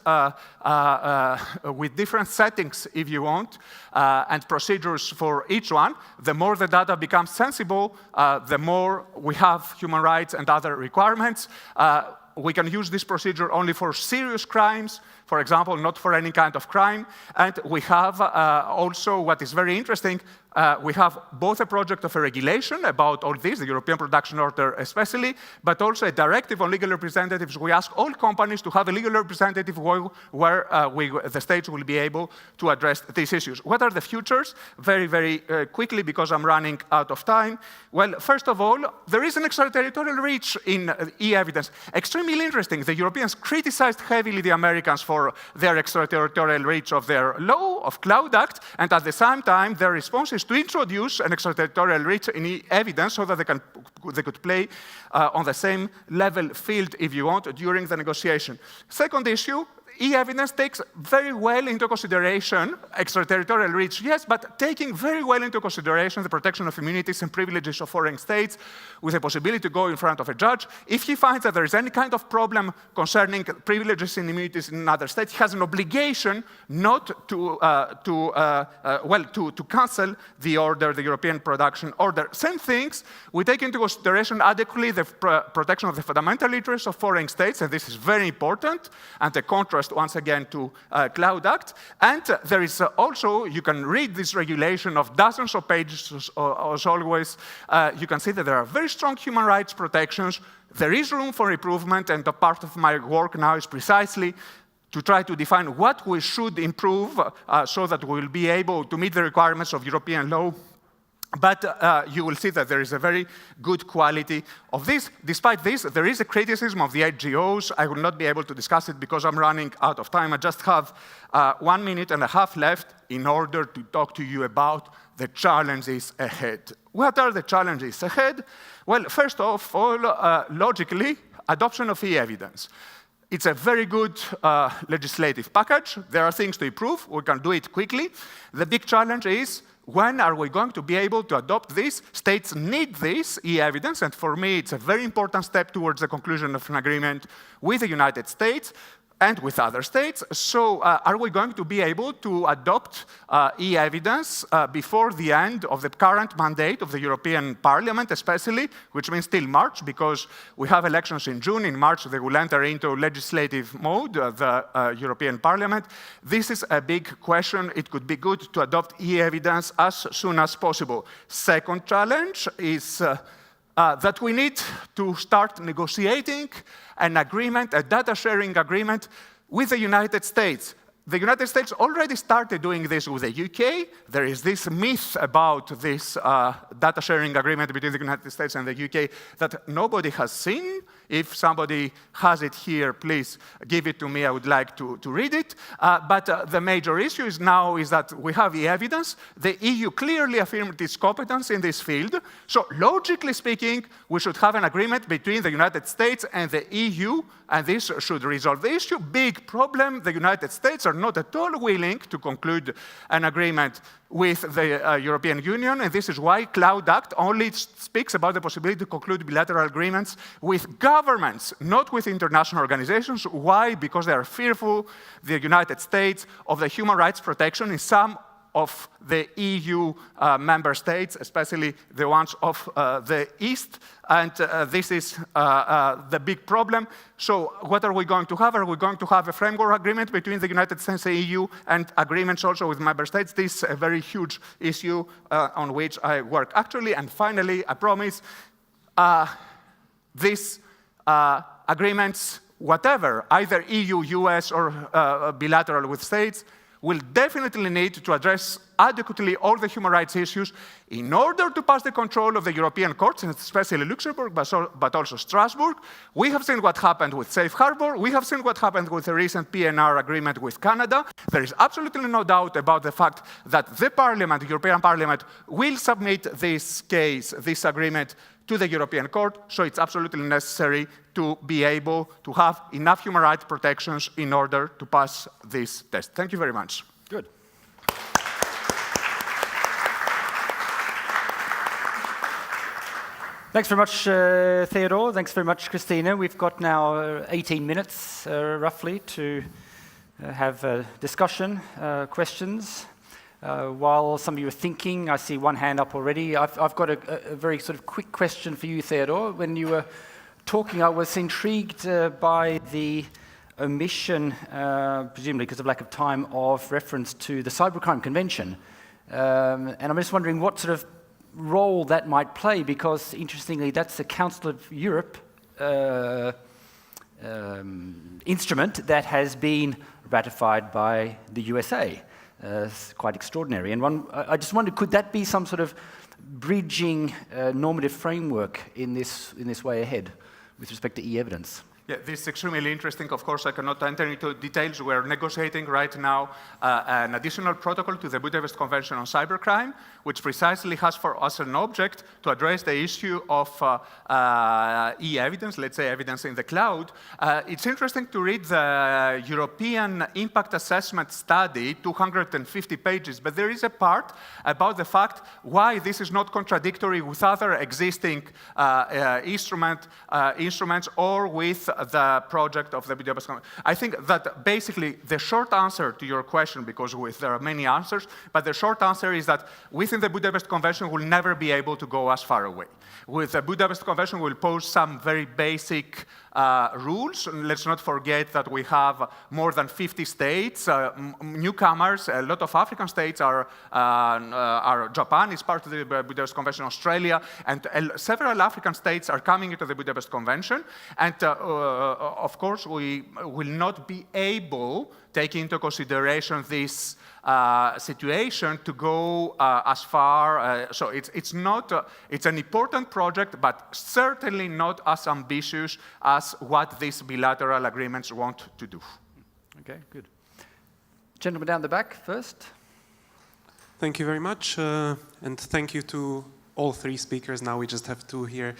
settings, if you want, and procedures for each one. The more the data becomes sensible, the more we have human rights and other requirements. We can use this procedure only for serious crimes, for example, not for any kind of crime. And we have also, what is very interesting, we have both a project of a regulation about all this, the European Production Order especially, but also a directive on legal representatives. We ask all companies to have a legal representative where the states will be able to address these issues. What are the futures? Very, very quickly, because I'm running out of time. Well, first of all, there is an extraterritorial reach in e-evidence. Extremely interesting. The Europeans criticized heavily the Americans for their extraterritorial reach of their law, of Cloud Act, and at the same time, their response is to introduce an extraterritorial reach in e-evidence so that they could play on the same level field, if you want, during the negotiation. Second issue, e-evidence takes very well into consideration extraterritorial reach, yes, but taking very well into consideration the protection of immunities and privileges of foreign states with the possibility to go in front of a judge. If he finds that there is any kind of problem concerning privileges and immunities in another state, he has an obligation not to cancel the order, the European Production Order. Same things, we take into consideration adequately the protection of the fundamental interests of foreign states, and this is very important, and the contrast once again to Cloud Act. And there is also, you can read this regulation of dozens of pages as always. You can see that there are very strong human rights protections. There is room for improvement, and a part of my work now is precisely to try to define what we should improve so that we will be able to meet the requirements of European law. But you will see that there is a very good quality of this. Despite this, there is a criticism of the NGOs. I will not be able to discuss it because I'm running out of time. I just have 1.5 minutes left in order to talk to you about the challenges ahead. What are the challenges ahead? Well, first of all, logically, adoption of e-evidence. It's a very good legislative package. There are things to improve. We can do it quickly. The big challenge is, when are we going to be able to adopt this? States need this e-evidence, and for me, it's a very important step towards the conclusion of an agreement with the United States and with other states. So are we going to be able to adopt e-evidence before the end of the current mandate of the European Parliament, especially, which means till March, because we have elections in June. In March, they will enter into legislative mode, the European Parliament. This is a big question. It could be good to adopt e-evidence as soon as possible. Second challenge is that we need to start negotiating an agreement, a data sharing agreement with the United States. The United States already started doing this with the UK. There is this myth about this data sharing agreement between the United States and the UK that nobody has seen. If somebody has it here, please give it to me. I would like to read it. But the major issue is now is that we have the evidence. The EU clearly affirmed its competence in this field. So logically speaking, we should have an agreement between the United States and the EU, and this should resolve the issue. Big problem, the United States are not at all willing to conclude an agreement with the European Union, and this is why Cloud Act only speaks about the possibility to conclude bilateral agreements with governments, not with international organizations. Why? Because they are fearful, the United States, of the human rights protection in some of the EU member states, especially the ones of the East, and this is the big problem. So what are we going to have? Are we going to have a framework agreement between the United States and the EU and agreements also with member states? This is a very huge issue on which I work actually. And finally, I promise, these agreements, whatever, either EU, US, or bilateral with states, will definitely need to address adequately all the human rights issues in order to pass the control of the European courts, and especially Luxembourg, but also Strasbourg. We have seen what happened with Safe Harbor. We have seen what happened with the recent PNR agreement with Canada. There is absolutely no doubt about the fact that the Parliament, the European Parliament, will submit this case, this agreement, to the European Court, so it's absolutely necessary to be able to have enough human rights protections in order to pass this test. Thank you very much. Good. Thanks very much, Theodore. Thanks very much, Christina. We've got now 18 minutes, roughly, to have a discussion, questions. While some of you are thinking, I see one hand up already. I've got a very sort of quick question for you, Theodore. When you were talking, I was intrigued by the omission, presumably because of lack of time, of reference to the Cybercrime Convention. And I'm just wondering what sort of role that might play, because interestingly, that's the Council of Europe instrument that has been ratified by the USA. It's quite extraordinary. And I just wondered, could that be some sort of bridging normative framework in this way ahead with respect to e-evidence? Yeah, this is extremely interesting. Of course, I cannot enter into details. We're negotiating right now an additional protocol to the Budapest Convention on Cybercrime, which precisely has for us an object to address the issue of e-evidence, let's say evidence in the cloud. It's interesting to read the European Impact Assessment Study, 250 pages, but there is a part about the fact why this is not contradictory with other existing instruments or with the project of the Budapest Convention. I think that basically the short answer to your question, because there are many answers, but the short answer is that within the Budapest Convention we'll never be able to go as far away. With the Budapest Convention we'll pose some very basic rules. Let's not forget that we have more than 50 states, newcomers, a lot of African states are Japan is part of the Budapest Convention, Australia, and several African states are coming into the Budapest Convention. And of course, we will not be able, taking into consideration this situation, to go as far. So it's not. It's an important project, but certainly not as ambitious as what these bilateral agreements want to do. Okay, good. Gentleman down the back first. Thank you very much, and thank you to all three speakers. Now we just have two here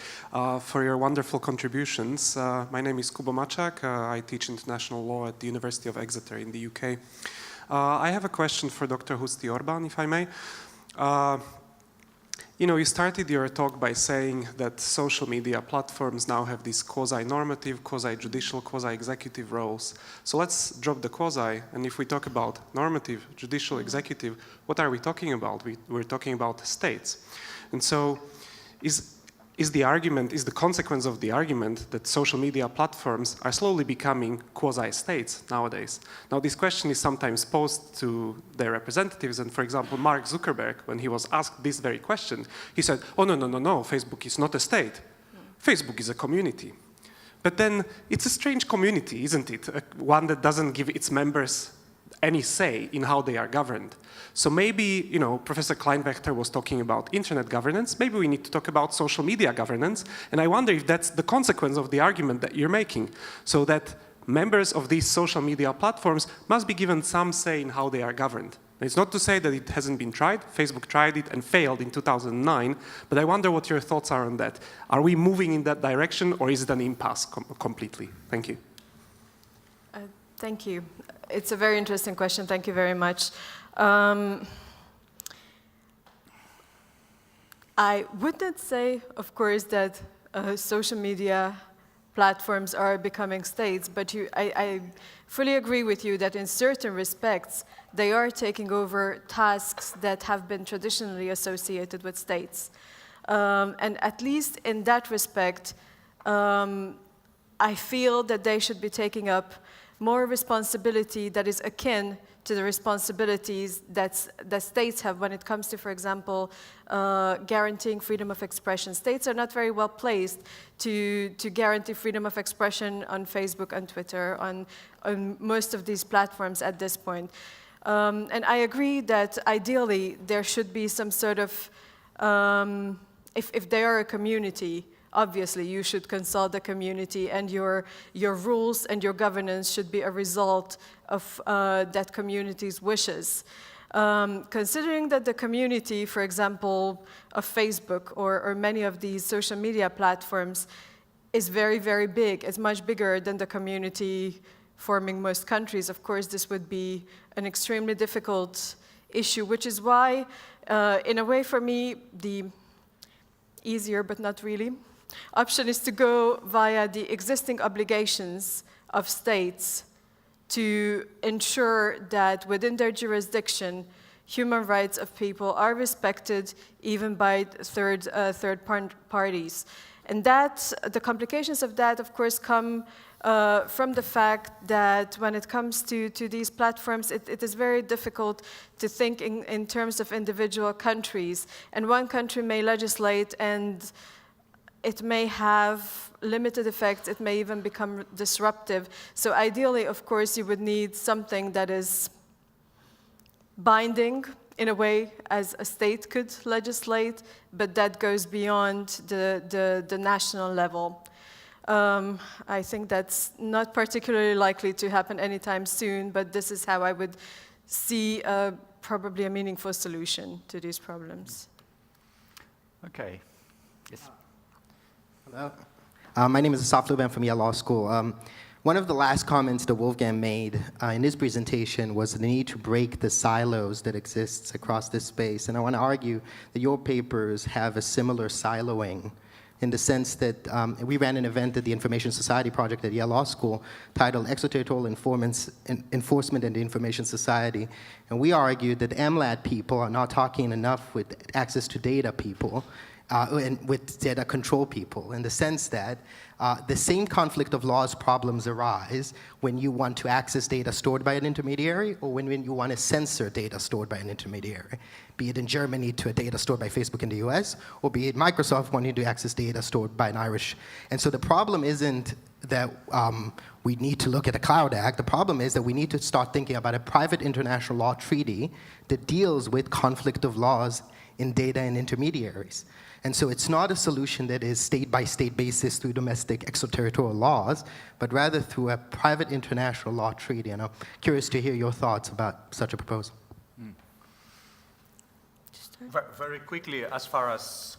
for your wonderful contributions. My name is Kuba Mačák. I teach international law at the University of Exeter in the UK. I have a question for Dr. Huszti Orbán, if I may. You started your talk by saying that social media platforms now have these quasi-normative, quasi-judicial, quasi-executive roles. So let's drop the quasi, and if we talk about normative, judicial, executive, what are we talking about? We're talking about states. And so is the consequence of the argument that social media platforms are slowly becoming quasi-states nowadays. Now, this question is sometimes posed to their representatives, and for example, Mark Zuckerberg, when he was asked this very question, he said, oh, no, Facebook is not a state. Facebook is a community. But then, it's a strange community, isn't it? One that doesn't give its members any say in how they are governed. So maybe, Professor Kleinwächter was talking about internet governance. Maybe we need to talk about social media governance. And I wonder if that's the consequence of the argument that you're making. So that members of these social media platforms must be given some say in how they are governed. And it's not to say that it hasn't been tried. Facebook tried it and failed in 2009. But I wonder what your thoughts are on that. Are we moving in that direction, or is it an impasse completely? Thank you. Thank you. It's a very interesting question. Thank you very much. I would not say, of course, that social media platforms are becoming states, but I fully agree with you that in certain respects, they are taking over tasks that have been traditionally associated with states. And at least in that respect, I feel that they should be taking up more responsibility that is akin to the responsibilities that states have when it comes to, for example, guaranteeing freedom of expression. States are not very well placed to guarantee freedom of expression on Facebook, on Twitter, on most of these platforms at this point. And I agree that ideally there should be some sort of, if they are a community, obviously you should consult the community, and your rules and your governance should be a result of that community's wishes. Considering that the community, for example, of Facebook or many of these social media platforms is very, very big, it's much bigger than the community forming most countries, of course this would be an extremely difficult issue, which is why, in a way for me, the easier but not really option is to go via the existing obligations of states to ensure that within their jurisdiction, human rights of people are respected even by third parties. And the complications of that, of course, come from the fact that when it comes to these platforms, it is very difficult to think in terms of individual countries. And one country may legislate and it may have limited effects, it may even become disruptive. So ideally, of course, you would need something that is binding in a way as a state could legislate, but that goes beyond the national level. I think that's not particularly likely to happen anytime soon, but this is how I would see probably a meaningful solution to these problems. Okay. Yes. Hello. My name is Asaf Luban from Yale Law School. One of the last comments that Wolfgang made in his presentation was the need to break the silos that exists across this space. And I want to argue that your papers have a similar siloing in the sense that we ran an event at the Information Society Project at Yale Law School titled Extraterritorial Enforcement and the Information Society. And we argued that MLAT people are not talking enough with access to data people and with data control people, in the sense that the same conflict of laws problems arise when you want to access data stored by an intermediary or when you want to censor data stored by an intermediary, be it in Germany to a data stored by Facebook in the US, or be it Microsoft wanting to access data stored by an Irish. And so the problem isn't that we need to look at a Cloud Act. The problem is that we need to start thinking about a private international law treaty that deals with conflict of laws in data and intermediaries. And so it's not a solution that is state-by-state basis through domestic extraterritorial laws, but rather through a private international law treaty. And I'm curious to hear your thoughts about such a proposal. Very quickly, as far as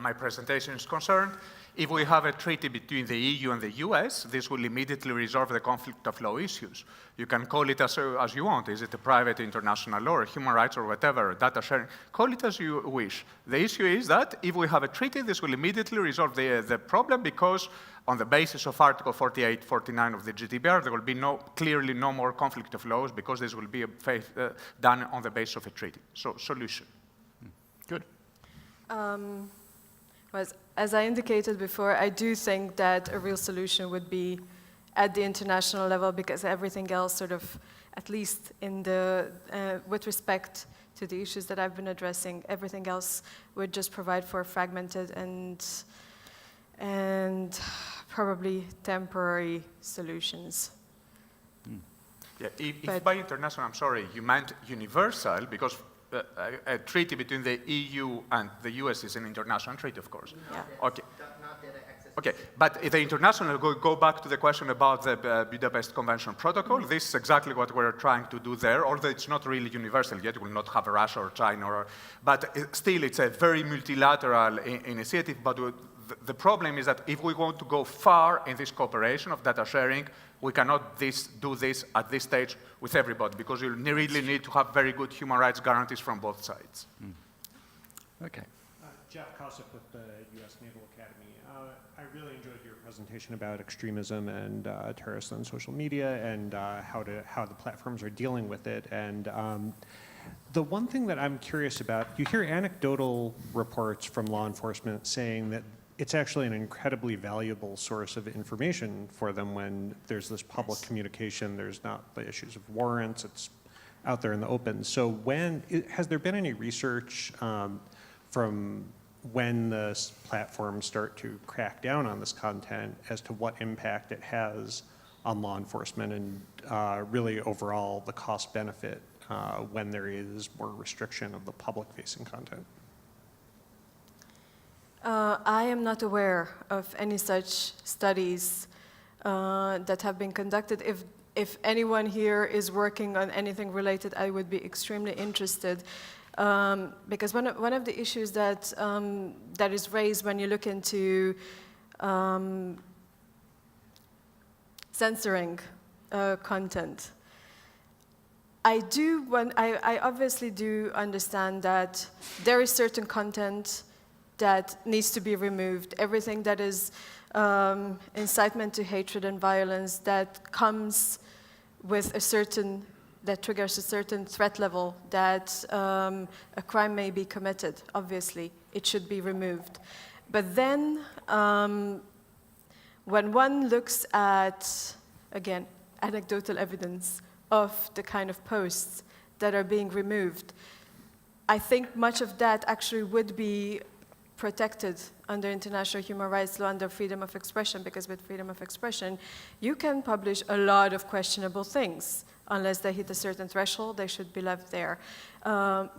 my presentation is concerned, if we have a treaty between the EU and the US, this will immediately resolve the conflict of law issues. You can call it as you want. Is it a private international law or human rights or whatever, data sharing? Call it as you wish. The issue is that if we have a treaty, this will immediately resolve the problem, because on the basis of Article 48, 49 of the GDPR, there will be clearly no more conflict of laws, because this will be done on the basis of a treaty. So, solution. Good. as I indicated before, I do think that a real solution would be at the international level, because everything else sort of, at least in the, with respect to the issues that I've been addressing, everything else would just provide for fragmented and probably temporary solutions. Yeah, if by international, I'm sorry, you meant universal, because a treaty between the EU and the US is an international treaty, of course. Yeah. Okay. Okay, but the international, go back to the question about the Budapest Convention Protocol. This is exactly what we're trying to do there, although it's not really universal yet. We'll not have Russia or China, but still it's a very multilateral initiative. But the problem is that if we want to go far in this cooperation of data sharing, we cannot do this at this stage with everybody, because you really need to have very good human rights guarantees from both sides. Okay. Jeff Kossup with the U.S. Naval Academy. I really enjoyed your presentation about extremism and terrorists on social media and how the platforms are dealing with it. And the one thing that I'm curious about, you hear anecdotal reports from law enforcement saying that it's actually an incredibly valuable source of information for them when there's this public communication, there's not the issues of warrants, it's out there in the open. So has there been any research from when the platforms start to crack down on this content as to what impact it has on law enforcement and really overall the cost benefit when there is more restriction of the public-facing content? I am not aware of any such studies that have been conducted. If anyone here is working on anything related, I would be extremely interested. Because one of the issues that that is raised when you look into censoring content, I obviously do understand that there is certain content that needs to be removed. Everything that is incitement to hatred and violence that comes with that triggers a certain threat level that a crime may be committed, obviously, it should be removed. But then, when one looks at, again, anecdotal evidence of the kind of posts that are being removed, I think much of that actually would be protected under international human rights law, under freedom of expression, because with freedom of expression, you can publish a lot of questionable things. Unless they hit a certain threshold, they should be left there.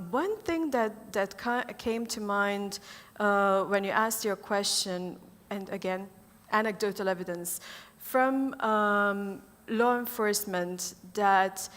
One thing that came to mind when you asked your question, and again, anecdotal evidence, from law enforcement, that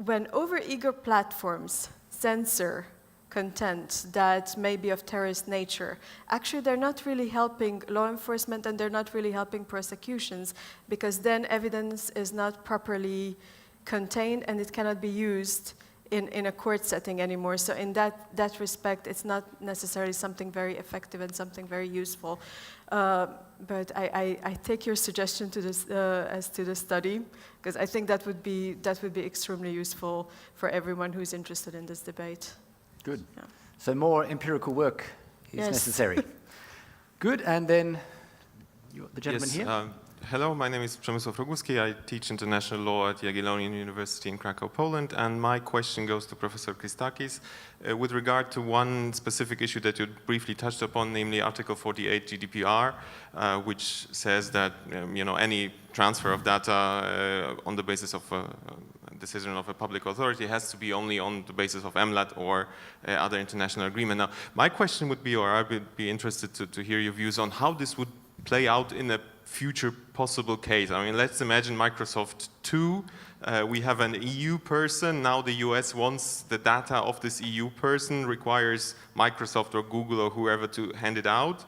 when overeager platforms censor content that may be of terrorist nature, actually they're not really helping law enforcement and they're not really helping prosecutions, because then evidence is not properly contained and it cannot be used in a court setting anymore. So in that respect, it's not necessarily something very effective and something very useful. But I take your suggestion to this, as to the study, because I think that would be extremely useful for everyone who's interested in this debate. Good. Yeah. So more empirical work is necessary. Good, and then the gentleman here. Hello, my name is Przemysław Roguski. I teach international law at Jagiellonian University in Krakow, Poland, and my question goes to Professor Christakis with regard to one specific issue that you briefly touched upon, namely Article 48 GDPR, which says that any transfer of data on the basis of a decision of a public authority has to be only on the basis of MLAT or other international agreement. Now, my question would be, or I would be interested to hear your views on how this would play out in a future possible case. I mean, let's imagine Microsoft 2. We have an EU person. Now the US wants the data of this EU person, requires Microsoft or Google or whoever to hand it out.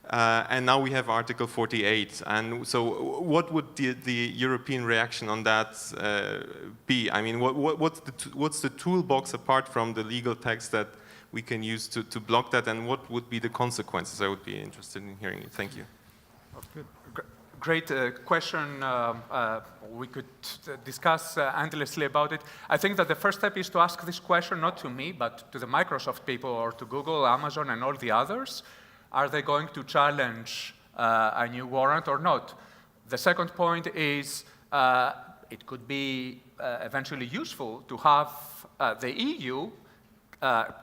And now we have Article 48. And so what would the European reaction on that be? I mean, what's the toolbox apart from the legal text that we can use to block that, and what would be the consequences? I would be interested in hearing you. Thank you. Good. Great question. We could discuss endlessly about it. I think that the first step is to ask this question not to me, but to the Microsoft people or to Google, Amazon, and all the others. are they going to challenge a new warrant or not? The second point is it could be eventually useful to have the EU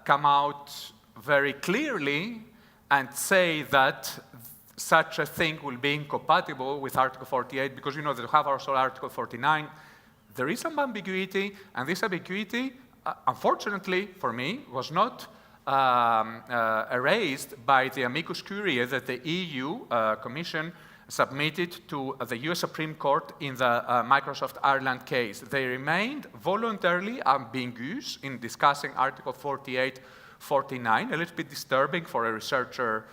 come out very clearly and say that such a thing will be incompatible with Article 48, because you know that we have also Article 49. There is some ambiguity, and this ambiguity, unfortunately for me, was not erased by the amicus curiae that the EU Commission submitted to the US Supreme Court in the Microsoft Ireland case. They remained voluntarily ambiguous in discussing Article 48, 49, a little bit disturbing for a researcher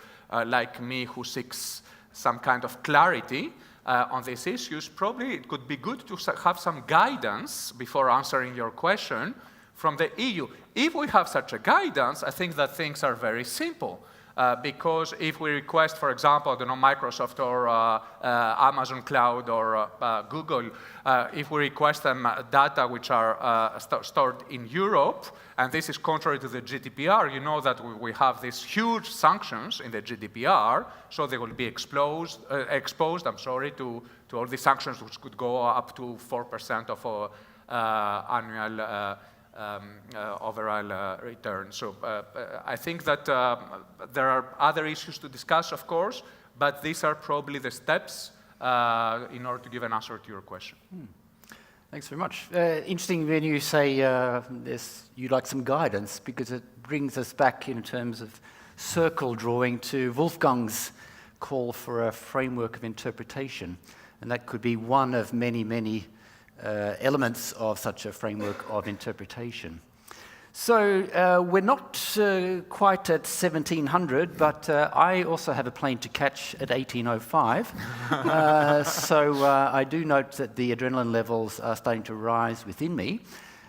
like me who seeks some kind of clarity on these issues. Probably it could be good to have some guidance before answering your question from the EU. If we have such a guidance, I think that things are very simple. Because if we request, for example, I don't know, Microsoft or Amazon Cloud or Google, if we request them data which are stored in Europe, and this is contrary to the GDPR, you know that we have these huge sanctions in the GDPR, so they will be exposed to all these sanctions, which could go up to 4% of annual overall return. So I think that there are other issues to discuss, of course, but these are probably the steps in order to give an answer to your question. Thanks very much. Interesting when you say you'd like some guidance, because it brings us back in terms of circle drawing to Wolfgang's call for a framework of interpretation. And that could be one of many, many elements of such a framework of interpretation. So we're not quite at 1700, but I also have a plane to catch at 1805. So I do note that the adrenaline levels are starting to rise within me.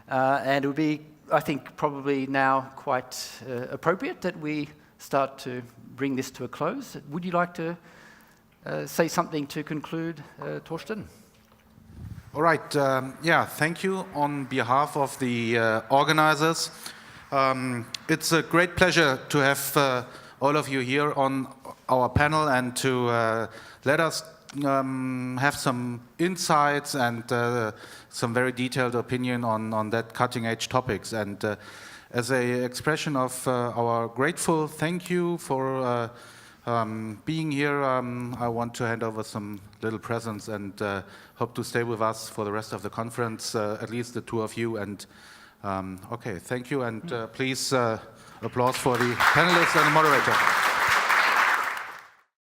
And it would be, I think, probably now quite appropriate that we start to bring this to a close. Would you like to say something to conclude, Torsten? All right. Yeah, thank you on behalf of the organizers. It's a great pleasure to have all of you here on our panel and to let us have some insights and some very detailed opinion on that cutting-edge topics. And as an expression of our grateful thank you for being here, I want to hand over some little presents and hope to stay with us for the rest of the conference, at least the two of you. And okay, thank you, and please applause for the panelists and the moderator.